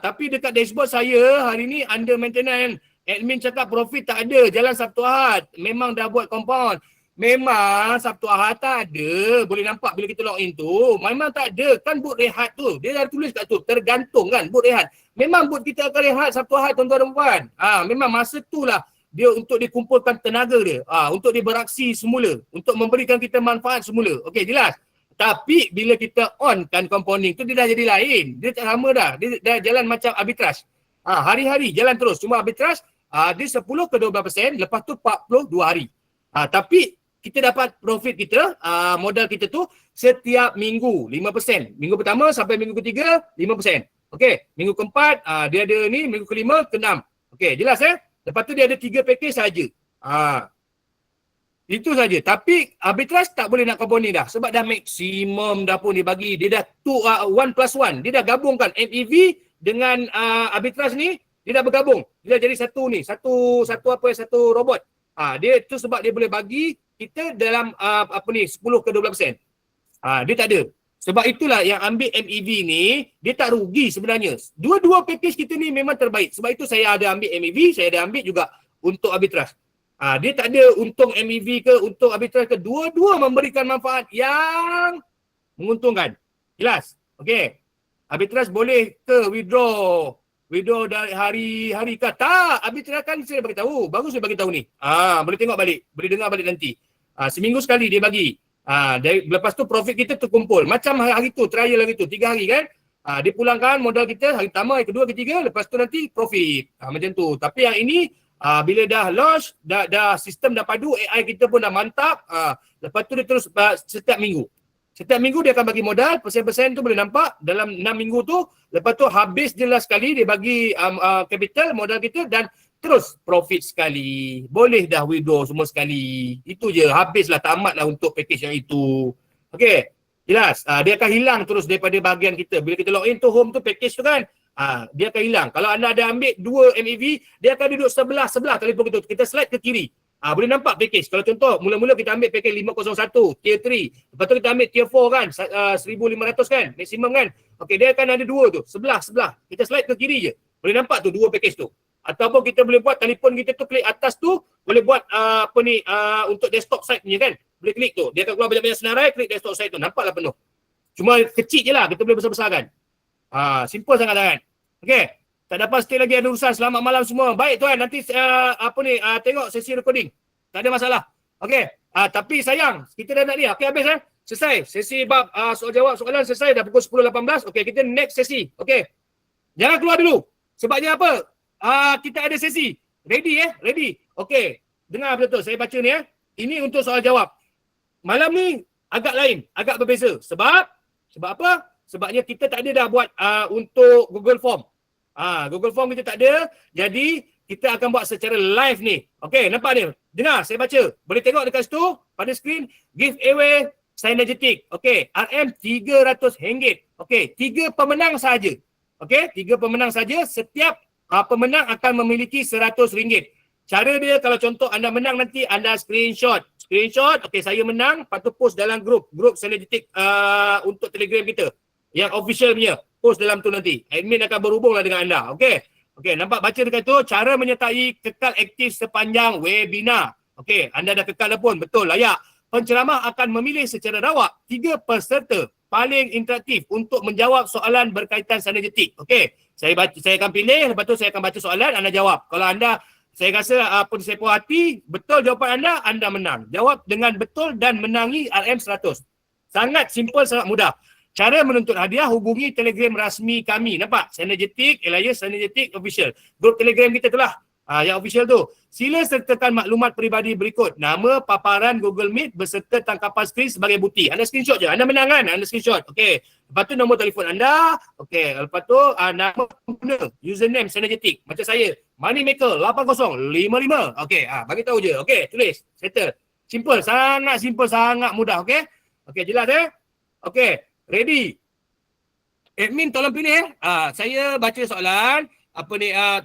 tapi dekat dashboard saya hari ni under maintenance. Admin cakap profit tak ada, jalan Sabtu Ahad. Memang dah buat compound. Memang Sabtu Ahad tak ada. Boleh nampak bila kita login tu. Memang tak ada. Kan boot rehat tu. Dia dah tulis kat tu. Tergantung kan boot rehat. Memang boot kita akan rehat Sabtu Ahad tuan-tuan dan puan. Memang masa tu lah dia untuk dikumpulkan tenaga dia, untuk dia beraksi semula, untuk memberikan kita manfaat semula. Okey, jelas. Tapi bila kita on kan compounding tu, dia dah jadi lain. Dia tak sama dah. Dia dah jalan macam arbitrage. Hari-hari jalan terus. Cuma arbitrage dia 10 ke 12%, lepas tu 42 hari. Tapi kita dapat profit kita, modal kita tu setiap minggu 5%. Minggu pertama sampai minggu ketiga 5%. Okey, minggu keempat dia ada ni, minggu kelima ke 6. Okey, jelas Lepas tu dia ada 3 package saja. Itu saja. Tapi arbitrage tak boleh nak compounding dah. Sebab dah maksimum dah pun dia bagi. Dia dah 1+1. Dia dah gabungkan MEV dengan arbitrage ni. Dia dah bergabung. Dia dah jadi satu ni. Satu robot. Dia tu sebab dia boleh bagi kita dalam 10 ke 12%. Dia tak ada. Sebab itulah yang ambil MEV ni, dia tak rugi sebenarnya. Dua-dua package kita ni memang terbaik. Sebab itu saya ada ambil MEV, saya ada ambil juga untuk arbitrage. Dia tak ada untung MEV ke, untung arbitrage ke. Dua-dua memberikan manfaat yang menguntungkan. Jelas? Okey. Arbitrage boleh ke withdraw dari hari-hari ke? Tak. Arbitrage kan saya bagi tahu. Bagus saya bagi tahu ni. Boleh tengok balik. Boleh dengar balik nanti. Seminggu sekali dia bagi. Lepas tu profit kita terkumpul. Macam hari tu, trial hari tu, 3 hari kan. Dia pulangkan modal kita hari pertama, hari kedua, ketiga. Lepas tu nanti profit. Macam tu. Tapi yang ini, bila dah launch, dah sistem dah padu, AI kita pun dah mantap. Lepas tu dia terus setiap minggu. Setiap minggu dia akan bagi modal, persen-persen tu boleh nampak dalam 6 minggu tu. Lepas tu habis jelas sekali, dia bagi capital, modal kita dan terus profit sekali. Boleh dah withdraw semua sekali. Itu je, habislah, tamat lah untuk package yang itu. Okey, jelas. Dia akan hilang terus daripada bahagian kita. Bila kita login tu home tu, package tu kan, dia akan hilang. Kalau anda ada ambil 2 MEV, dia akan duduk sebelah telefon kita. Kita slide ke kiri. Boleh nampak package. Kalau contoh, mula-mula kita ambil package 501, tier 3. Lepas tu kita ambil tier 4 kan, 1,500 kan, maksimum kan. Okey, dia akan ada 2 tu, sebelah. Kita slide ke kiri je. Boleh nampak tu 2 package tu. Ataupun kita boleh buat telefon kita tu, klik atas tu, boleh buat untuk desktop site punya kan. Boleh klik tu. Dia akan keluar banyak-banyak senarai, klik desktop site tu. Nampaklah penuh. Cuma kecil je lah, kita boleh besar-besarkan. Simple sangat kan. Okey. Tak dapat stay lagi, ada urusan. Selamat malam semua. Baik tuan, nanti tengok sesi recording. Tak ada masalah. Okey. Tapi sayang, kita dah nak ni. Okey, habis selesai. Sesi bab soal jawab soalan selesai dah pukul 10.18. Okey, kita next sesi. Okey. Jangan keluar dulu. Sebabnya apa? Kita ada sesi. Ready Ready. Okey. Dengar betul-betul. Saya baca ni Ini untuk soal jawab. Malam ni agak lain, agak berbeza. Sebab apa? Sebabnya kita tak ada dah buat untuk Google Form. Google Form kita tak ada. Jadi kita akan buat secara live ni. Okey, nampak ni? Dengar, saya baca. Boleh tengok dekat situ pada skrin. Giveaway Synergetic. Okey, RM300. Okey, 3 pemenang saja. Okey, 3 pemenang saja. Setiap pemenang akan memiliki RM100. Cara dia, kalau contoh anda menang nanti, anda screenshot. Okey, saya menang, lepas tu post dalam grup Synergetic untuk Telegram kita. Yang official punya. Post dalam tu nanti. Admin akan berhubunglah dengan anda. Okey, nampak baca dekat tu, cara menyertai kekal aktif sepanjang webinar. Okey, anda dah kekal dah pun. Betul, layak. Penceramah akan memilih secara rawak 3 peserta paling interaktif untuk menjawab soalan berkaitan synergetic. Okey, saya akan pilih, lepas tu saya akan baca soalan, anda jawab. Kalau anda, saya rasa saya puas hati, betul jawapan anda menang. Jawab dengan betul dan menangi RM100. Sangat simple, sangat mudah. Cara menuntut hadiah, hubungi Telegram rasmi kami. Nampak? Synergetic, Elias Synergetic Official. Grup Telegram kita tu lah. Yang official tu. Sila sertakan maklumat peribadi berikut. Nama, paparan, Google Meet beserta tangkapan skrin sebagai bukti. Anda screenshot je. Anda menang kan? Anda screenshot. Okey. Lepas tu nombor telefon anda. Okey. Lepas tu nama pengguna. Username Synergetic. Macam saya. Moneymaker 8055. Okey. Bagi tahu je. Okey. Tulis. Settle. Simple. Sangat simple. Sangat mudah. Okey. Okey. Jelas Okey. Ready. Admin tolong pilih saya baca soalan.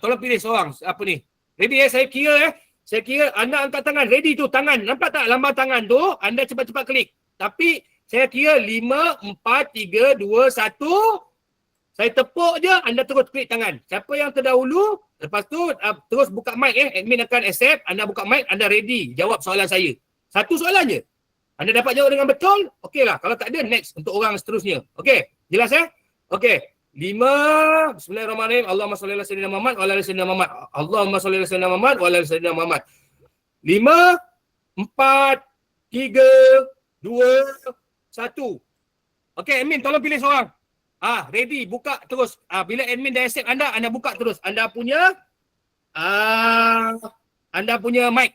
Tolong pilih seorang. Ready saya kira Saya kira anda angkat tangan. Ready tu tangan. Nampak tak lambang tangan tu? Anda cepat-cepat klik. Tapi saya kira 5, 4, 3, 2, 1. Saya tepuk je, anda terus klik tangan. Siapa yang terdahulu, lepas tu terus buka mic Admin akan accept. Anda buka mic, anda ready jawab soalan saya. Satu soalan je. Anda dapat jawab dengan betul, okey lah. Kalau tak ada, next untuk orang seterusnya. Okey, jelas Okey. Bismillahirrahmanirrahim. Allahumma shalli ala sayyidina Muhammad wa ala ali sayyidina Muhammad. Allahumma shalli ala sayyidina Muhammad wa ala ali sayyidina Muhammad. 5, 4, 3, 2, 1. Okey, admin tolong pilih seorang. Ready, buka terus. Bila admin dah accept anda buka terus. Anda punya mic.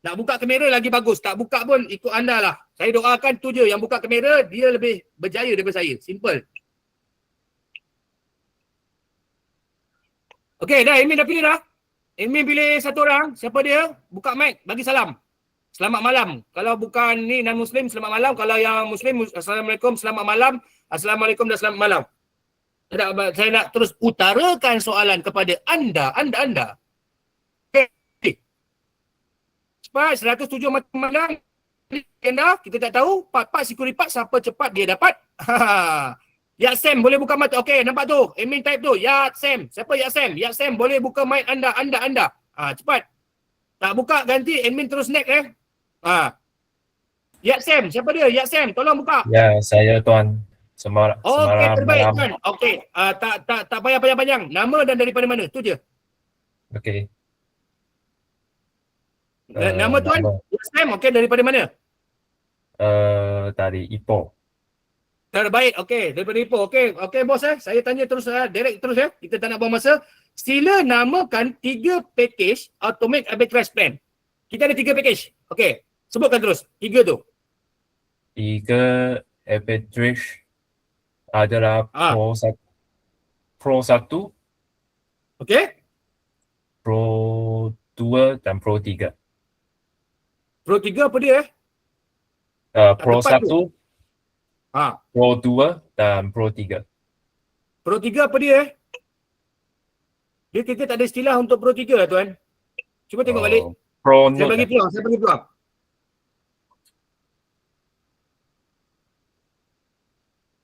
Nak buka kamera lagi bagus. Tak buka pun ikut anda lah. Saya doakan tu je. Yang buka kamera, dia lebih berjaya daripada saya. Simple. Okey, dah. Admin dah pilih dah. Admin pilih satu orang. Siapa dia? Buka mic. Bagi salam. Selamat malam. Kalau bukan ni non-Muslim, selamat malam. Kalau yang Muslim, Assalamualaikum, selamat malam. Assalamualaikum dan selamat malam. Saya nak terus utarakan soalan kepada anda. Okey. Cepat, 107 mata memandang. Kita tak tahu. Part siku lipat, siapa cepat dia dapat. Ya Sam, boleh buka mata. Okey, nampak tu. Admin type tu. Ya Sam. Siapa Ya Sam? Ya Sam, boleh buka mic anda. Cepat. Tak buka, ganti. Admin terus next Ya Sam, siapa dia? Ya Sam, tolong buka. Ya, saya Tuan. Okey, terbaik Tuan. Okey, tak payah panjang. Nama dan daripada mana? Tu je. Okey. Nama Tuan? Ya Sam, okey, daripada mana? Dari Ipoh. Terbaik, okey. Daripada Ipoh. Okey bos saya tanya terus direct terus Kita tak nak buang masa. Sila namakan 3 package Automate Arbitrage Plan. Kita ada 3 package. Okey. Sebutkan terus. 3 tu. 3 arbitrage adalah Pro 1, Okey. Pro 2 dan Pro 3. Pro 3 apa dia Pro tepat 1, tu. Pro 2 dan Pro 3. Pro 3 apa dia Dia kita tak ada istilah untuk Pro 3 Tuan. Cuba tengok balik. Pro Saya bagi peluang.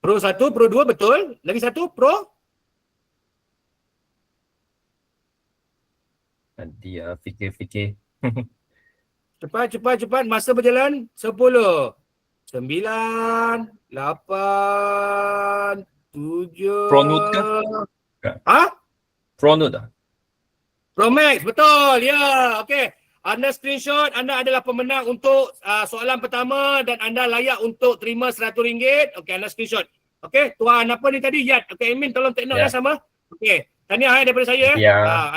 Pro 1, Pro 2 betul. Lagi satu Pro. Nanti fikir-fikir. Cepat. Masa berjalan. 10, 9, 8, 7. Pro Note ke? Pro Note. Pro Max, betul. Ya, okey. Anda screenshot, anda adalah pemenang untuk soalan pertama dan anda layak untuk terima RM100. Okey, anda screenshot. Okey, Tuan apa ni tadi? Yat. Okey, admin tolong take note sama. Okey. Tahniah daripada saya.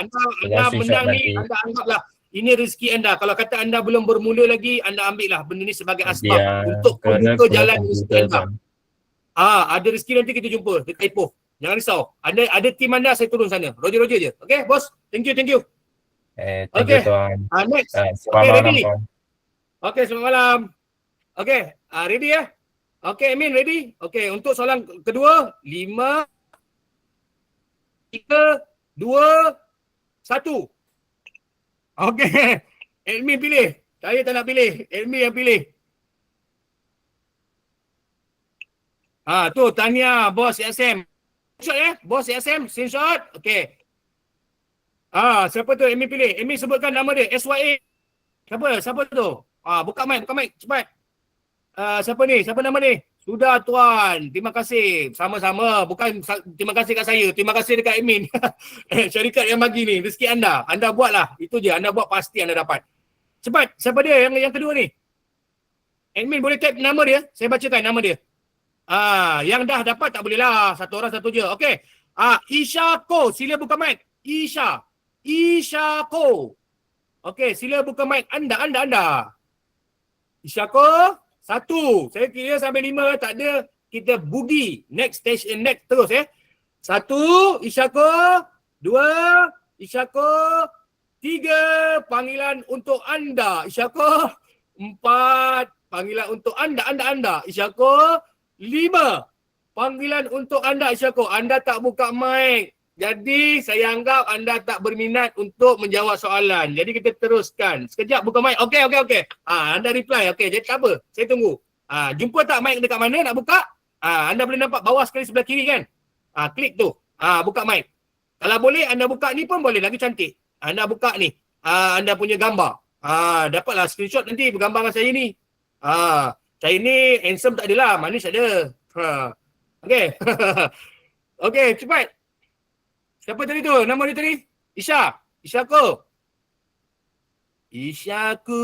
Anda menang ni, anda anggaplah ini rezeki anda. Kalau kata anda belum bermula lagi, anda ambil lah benda ni sebagai asbab untuk membuka jalan rezeki anda. Ada rezeki nanti kita jumpa dekat Ipoh. Jangan risau. Ada tim anda, saya turun sana. Roger je. Okey, bos. Thank you. Thank you Tuan. Next. Selamat malam ready? Tuan. Okey, selamat malam. Okey, ready ya? Okey, Amin ready? Okey, untuk soalan kedua, 5, 3, 2, 1. Okey. Admin pilih. Saya tak nak pilih. Admin yang pilih. Tu tahniah bos SM. Screenshot bos SM, screenshot. Okey. Siapa tu Admin pilih? Admin sebutkan nama dia. SYA. Siapa tu? Buka mic cepat. Siapa nama ni? Sudah Tuan. Terima kasih. Sama-sama. Bukan terima kasih kat saya. Terima kasih dekat admin. Syarikat yang bagi ni. Rezeki anda. Anda buatlah. Itu je. Anda buat pasti anda dapat. Cepat. Siapa dia yang kedua ni? Admin boleh type nama dia? Saya bacakan nama dia. Yang dah dapat tak boleh lah. Satu orang satu je. Okey. Isha Ko. Sila buka mic. Isha Ko. Okey. Sila buka mic. Anda. Isha Ko. 1. Saya kira sampai 5 tak ada. Kita boogie. Next station next terus 1. Isyako. 2. Isyako. 3. Panggilan untuk anda. Isyako. 4. Panggilan untuk anda. Isyako. 5. Panggilan untuk anda. Isyako. Anda tak buka mic. Jadi saya anggap anda tak berminat untuk menjawab soalan. Jadi kita teruskan. Sekejap buka mic. Okey. Anda reply. Okey, jadi tak apa. Saya tunggu. Jumpa tak mic dekat mana nak buka? Anda boleh nampak bawah sekali sebelah kiri kan? Klik tu. Buka mic. Kalau boleh anda buka ni pun boleh. Lagi cantik. Anda buka ni. Anda punya gambar. Dapatlah screenshot nanti bergambar dengan saya ni. Saya ni handsome tak adalah. Manis ada. Okey. Okey, cepat. Siapa tadi tu? Nama dia tadi? Isya. Isyaku. Isyaku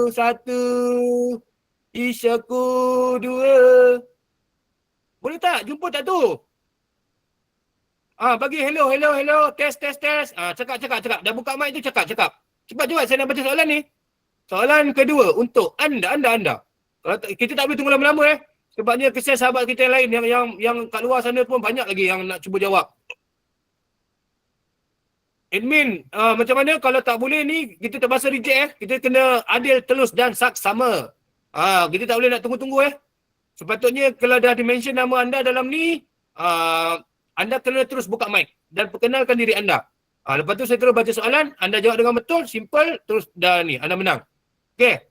1. Isyaku 2. Boleh tak? Jumpa tak tu? Bagi hello. Test. Cakap. Dah buka mic tu cakap. Cepat. Saya nak baca soalan ni. Soalan kedua untuk anda. Kalau kita tak boleh tunggu lama-lama Sebabnya kesian sahabat kita yang lain yang kat luar sana pun banyak lagi yang nak cuba jawab. Admin, macam mana kalau tak boleh ni kita terpaksa reject Kita kena adil, telus dan saksama. Kita tak boleh nak tunggu-tunggu Sepatutnya kalau dah di-mention nama anda dalam ni, anda kena terus buka mic dan perkenalkan diri anda. Lepas tu saya terus baca soalan, anda jawab dengan betul, simple, terus dah ni, anda menang. Okay.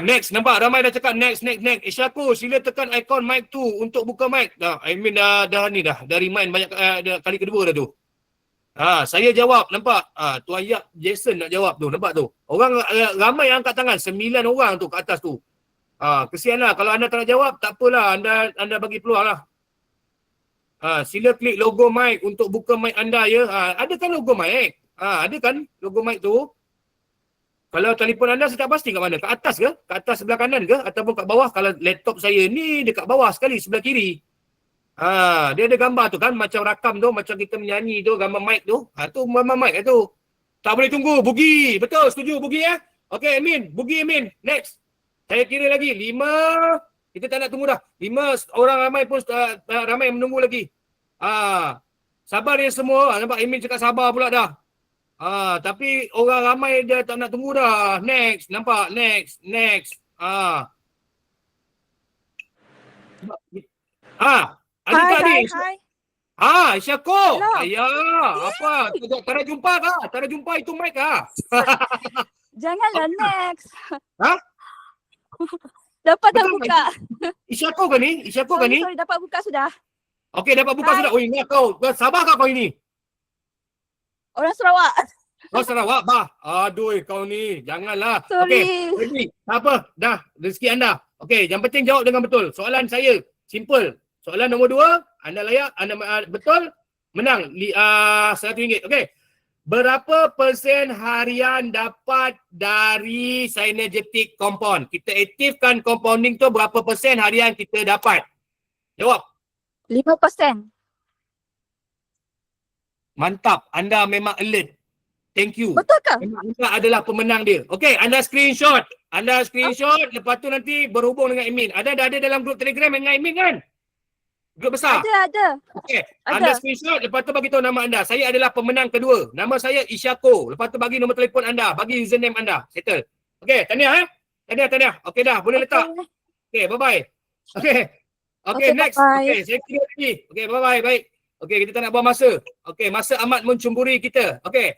Next, nampak ramai dah cakap next. Isyaku, sila tekan ikon mic tu untuk buka mic. Admin dah remind banyak kali kedua dah tu. Saya jawab, nampak? Tuan Yap Jason nak jawab tu, nampak tu. Orang ramai yang angkat tangan, 9 orang tu kat atas tu. Kesianlah kalau anda tak nak jawab, tak apalah, anda bagi peluang lah. Sila klik logo mic untuk buka mic anda ya. Ada kan logo mic? Ada kan logo mic tu? Kalau telefon anda saya tak pasti kat mana? Kat atas ke? Kat atas sebelah kanan ke? Ataupun kat bawah? Kalau laptop saya ni dekat bawah sekali, sebelah kiri. Dia ada gambar tu kan, macam rakam tu, macam kita menyanyi tu, gambar mic tu. Tu gambar mic tu. Tak boleh tunggu, Bugi. Betul, setuju Bugi ya? Okey, Amin. Bugi Amin. Next. Saya kira lagi 5. Kita tak nak tunggu dah. 5 orang ramai pun ramai yang menunggu lagi. Sabar dia semua. Nampak Amin cakap sabar pula dah. Tapi orang ramai dia tak nak tunggu dah. Next. Nampak? Next. Hai. Isyaku. Hello. Apa? Tak nak jumpa kah? Tak nak jumpa itu mic kah? Janganlah next. Betul Dapat dah kan? buka. Isyaku kan ni? Sorry, dapat buka sudah. Okey, dapat buka Hai. sudah. Oh, ingat kau. Sabar kau ini? Orang Sarawak. Kau Sarawak, bah. Aduh, kau ni. Janganlah. Sorry. Okey, ready. Tak apa. Dah, rezeki anda. Okey, yang penting jawab dengan betul. Soalan saya, simple. Soalan nombor 2, anda layak, anda betul, menang RM100. Okey. Berapa persen harian dapat dari synergetic compound? Kita aktifkan compounding tu, berapa persen harian kita dapat? Jawab. 5%. Mantap. Anda memang alert. Thank you. Betul ke? Memang anda adalah pemenang dia. Okey, anda screenshot. Lepas tu nanti berhubung dengan admin. Anda dah ada dalam grup Telegram dengan admin kan? Grup besar? Ada. Okey, Ada. anda screenshot, lepas tu bagi tahu nama anda. Saya adalah pemenang kedua. Nama saya Isyaku. Lepas tu bagi nombor telefon anda, bagi username anda. Settle. Okey, tahniah Tahniah. Okey dah, boleh letak. Okey, bye-bye. Okey, Okey, next. bye-bye. Okey, saya kira lagi. Okey, bye-bye. Baik. Okey, kita tak nak buang masa. Okey, masa amat mencemburi kita. Okey.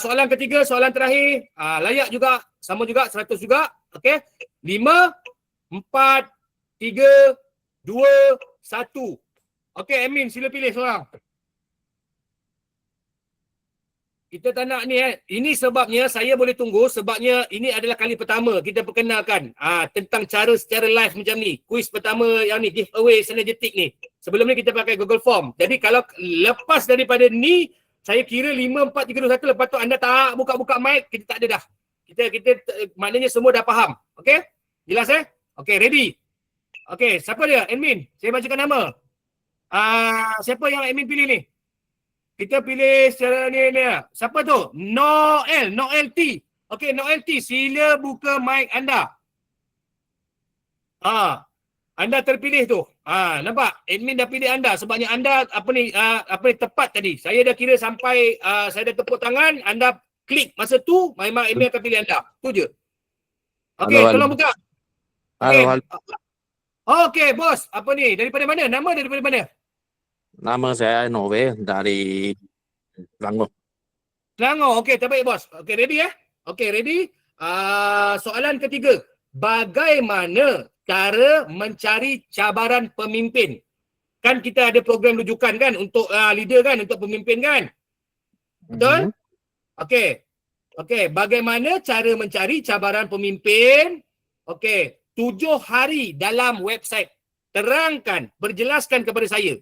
Soalan ketiga, soalan terakhir. Layak juga, sama juga, 100 juga. Okey. 5, 4, 3, 2, 1. Okey, Amin, sila pilih seorang. Kita tak nak ni Ini sebabnya saya boleh tunggu, sebabnya ini adalah kali pertama kita perkenalkan tentang cara secara live macam ni. Kuis pertama yang ni, giveaway synergetic ni. Sebelum ni kita pakai Google Form. Jadi kalau lepas daripada ni, saya kira 5, 4, 3, 2, 1. Lepas tu anda tak buka-buka mic, kita tak ada dah. Kita maknanya semua dah faham. Okey? Jelas Okey, ready? Okey, siapa dia? Admin. Saya bacakan nama. Siapa yang admin pilih ni? Kita pilih secara ni. Siapa tu? Noel T. Okey, Noel T, sila buka mic anda. Anda terpilih tu. Nampak? Admin dah pilih anda sebabnya anda tepat tadi. Saya dah kira sampai saya dah tepuk tangan, anda klik masa tu, memang admin akan pilih anda. Tu je. Okey, tolong buka. Okey. Okey, bos. Apa ni? Daripada mana? Nama daripada mana? Nama saya Nove dari Selangor. Selangor. Okey, terbaik bos. Okey, ready Okey, ready? Soalan ketiga. Bagaimana cara mencari cabaran pemimpin? Kan kita ada program rujukan kan untuk leader kan, untuk pemimpin kan? Betul? Okey, bagaimana cara mencari cabaran pemimpin? Okey, 7 hari dalam website. terangkan, berjelaskan kepada saya.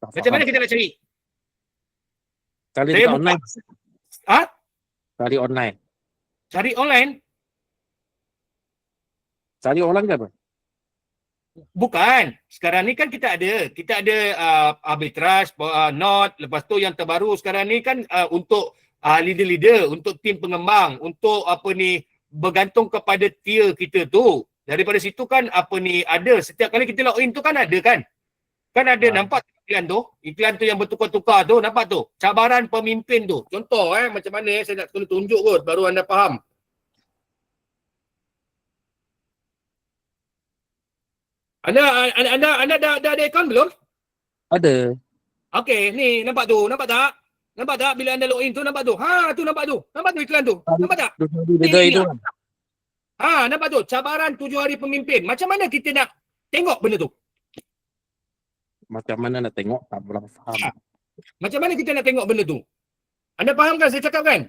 Tak Macam mana faham. kita nak cari? Cari Saya dekat buka. online. Ha? Cari online. Cari online? Cari online ke apa? Bukan. Sekarang ni kan kita ada arbitrage, not, lepas tu yang terbaru sekarang ni kan untuk leader-leader, untuk tim pengembang, untuk bergantung kepada tier kita tu. Daripada situ kan ada setiap kali kita login tu kan ada kan? Kan ada nampak iklan tu yang bertukar-tukar tu, nampak tu? Cabaran pemimpin tu. Contoh macam mana saya nak kena tunjuk kot baru anda faham. Anda dah ada akaun belum? Ada. Okey, ni nampak tu, nampak tak? Nampak tak bila anda login tu nampak tu? Tu nampak tu. Nampak tu iklan tu? Nampak tak? Beda Ni, itu. nampak tu? Cabaran 7 hari pemimpin. Macam mana kita nak tengok benda tu? Macam mana nak tengok? Tak berapa faham. Macam mana kita nak tengok benda tu? Anda faham kan saya cakap kan?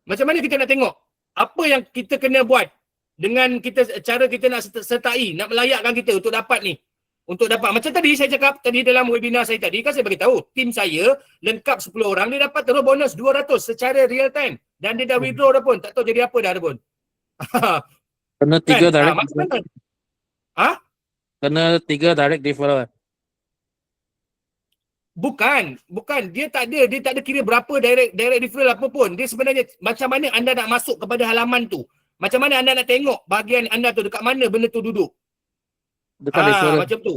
Macam mana kita nak tengok? Apa yang kita kena buat dengan cara kita nak sertai, nak melayakkan kita untuk dapat ni. Untuk dapat. Macam tadi saya cakap tadi dalam webinar saya tadi kan saya bagi tahu tim saya lengkap 10 orang dia dapat terus bonus 200 secara real time dan dia dah withdraw dah pun. Tak tahu jadi apa dah pun. Kena 3 Kan? direct. Macam mana? Kena 3 direct referral. Bukan. Dia tak ada kira berapa direct referral apa pun. Dia sebenarnya macam mana anda nak masuk kepada halaman tu. Macam mana anda nak tengok bahagian anda tu dekat mana benda tu duduk. Dekat referral. Macam tu.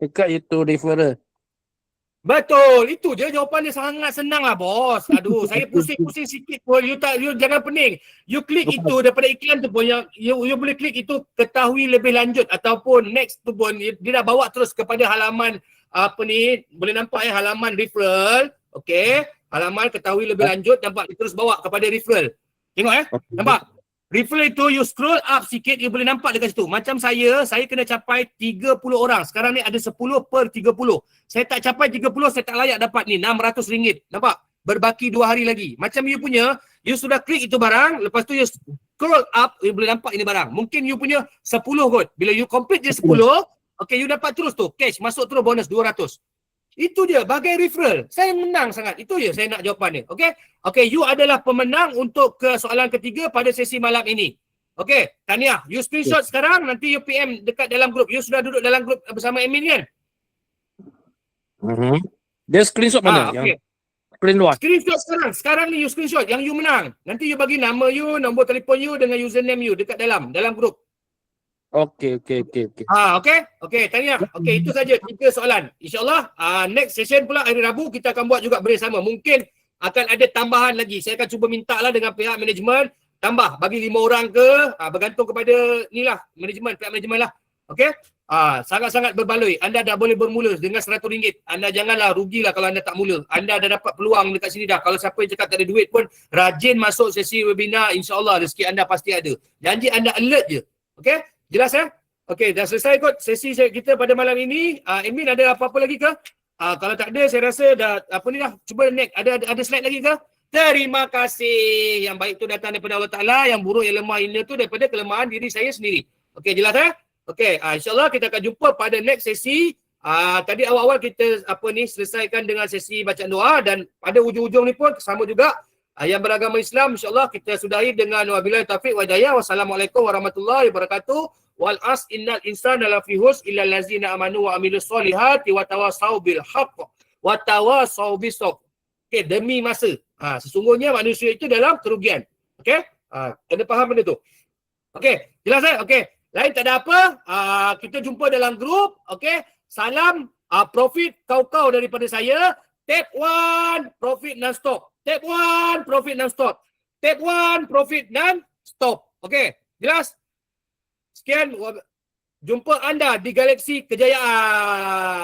Dekat itu referral. Betul. Itu je jawapan dia sangat senang lah bos. Aduh, saya pusing-pusing sikit pun. You jangan pening. You klik itu daripada iklan tu pun yang you boleh klik itu ketahui lebih lanjut ataupun next tu pun dia dah bawa terus kepada halaman boleh nampak halaman referral. Okey. Halaman ketahui lebih lanjut nampak dia terus bawa kepada referral. Tengok nampak? Referral itu you scroll up sikit you boleh nampak dekat situ. Macam saya kena capai 30 orang. Sekarang ni ada 10 per 30. Saya tak capai 30 saya tak layak dapat ni RM600. Nampak? Berbaki 2 hari lagi. Macam you punya, you sudah klik itu barang, lepas tu you scroll up, you boleh nampak ini barang. Mungkin you punya 10 kot. Bila you complete je 10, okay, you dapat terus tu. Cash masuk terus bonus 200. Itu dia bagai referral. Saya menang sangat. Itu je saya nak jawapan dia. Okey, you adalah pemenang untuk ke soalan ketiga pada sesi malam ini. Okey, tahniah. You screenshot sekarang, nanti you PM dekat dalam grup. You sudah duduk dalam grup bersama admin kan? Dia screenshot mana? Okey. Screen luar. Screenshot sekarang. Sekarang ni you screenshot yang you menang. Nanti you bagi nama you, nombor telefon you dengan username you dekat dalam grup. Okey. Okey, tahniah. Okey, itu saja 3 soalan. InsyaAllah next session pula hari Rabu kita akan buat juga bersama. Mungkin akan ada tambahan lagi. Saya akan cuba minta lah dengan pihak management tambah bagi 5 orang ke, bergantung kepada pihak management lah. Okey? Sangat-sangat berbaloi. Anda dah boleh bermula dengan RM100. Anda janganlah rugilah kalau anda tak mula. Anda dah dapat peluang dekat sini dah. Kalau siapa yang cakap tak ada duit pun rajin masuk sesi webinar, insya-Allah rezeki anda pasti ada. Janji anda alert je. Okey? Jelas Okey, dah selesai kot sesi kita pada malam ini. Admin ada apa-apa lagi ke? Kalau tak ada saya rasa dah cuba next ada slide lagi ke? Terima kasih. Yang baik tu datang daripada Allah Taala, yang buruk yang lemah ini tu daripada kelemahan diri saya sendiri. Okey, jelas Okey, insya-Allah kita akan jumpa pada next sesi. Tadi awal-awal kita selesaikan dengan sesi bacaan doa dan pada hujung-hujung ni pun sama juga yang beragama Islam, insya-Allah kita sudahi dengan wabillahi taufiq wa hidayah. Wassalamualaikum warahmatullahi wabarakatuh. Wal as innal insana lafi husr illa allazina amanu wa amilus solihati wa tawassaw bil haqq wa tawassaw bis sabr. Okey, demi masa. Sesungguhnya manusia itu dalam kerugian. Okey? Kena faham benda tu. Okey, jelas Okey. Lain tak ada apa. Kita jumpa dalam grup. Okey. Salam profit kau-kau daripada saya. Tap 1 profit non-stop. Tap 1 profit non-stop. Tap 1 profit non-stop. Okey, jelas? Sekian, jumpa anda di Galaksi Kejayaan.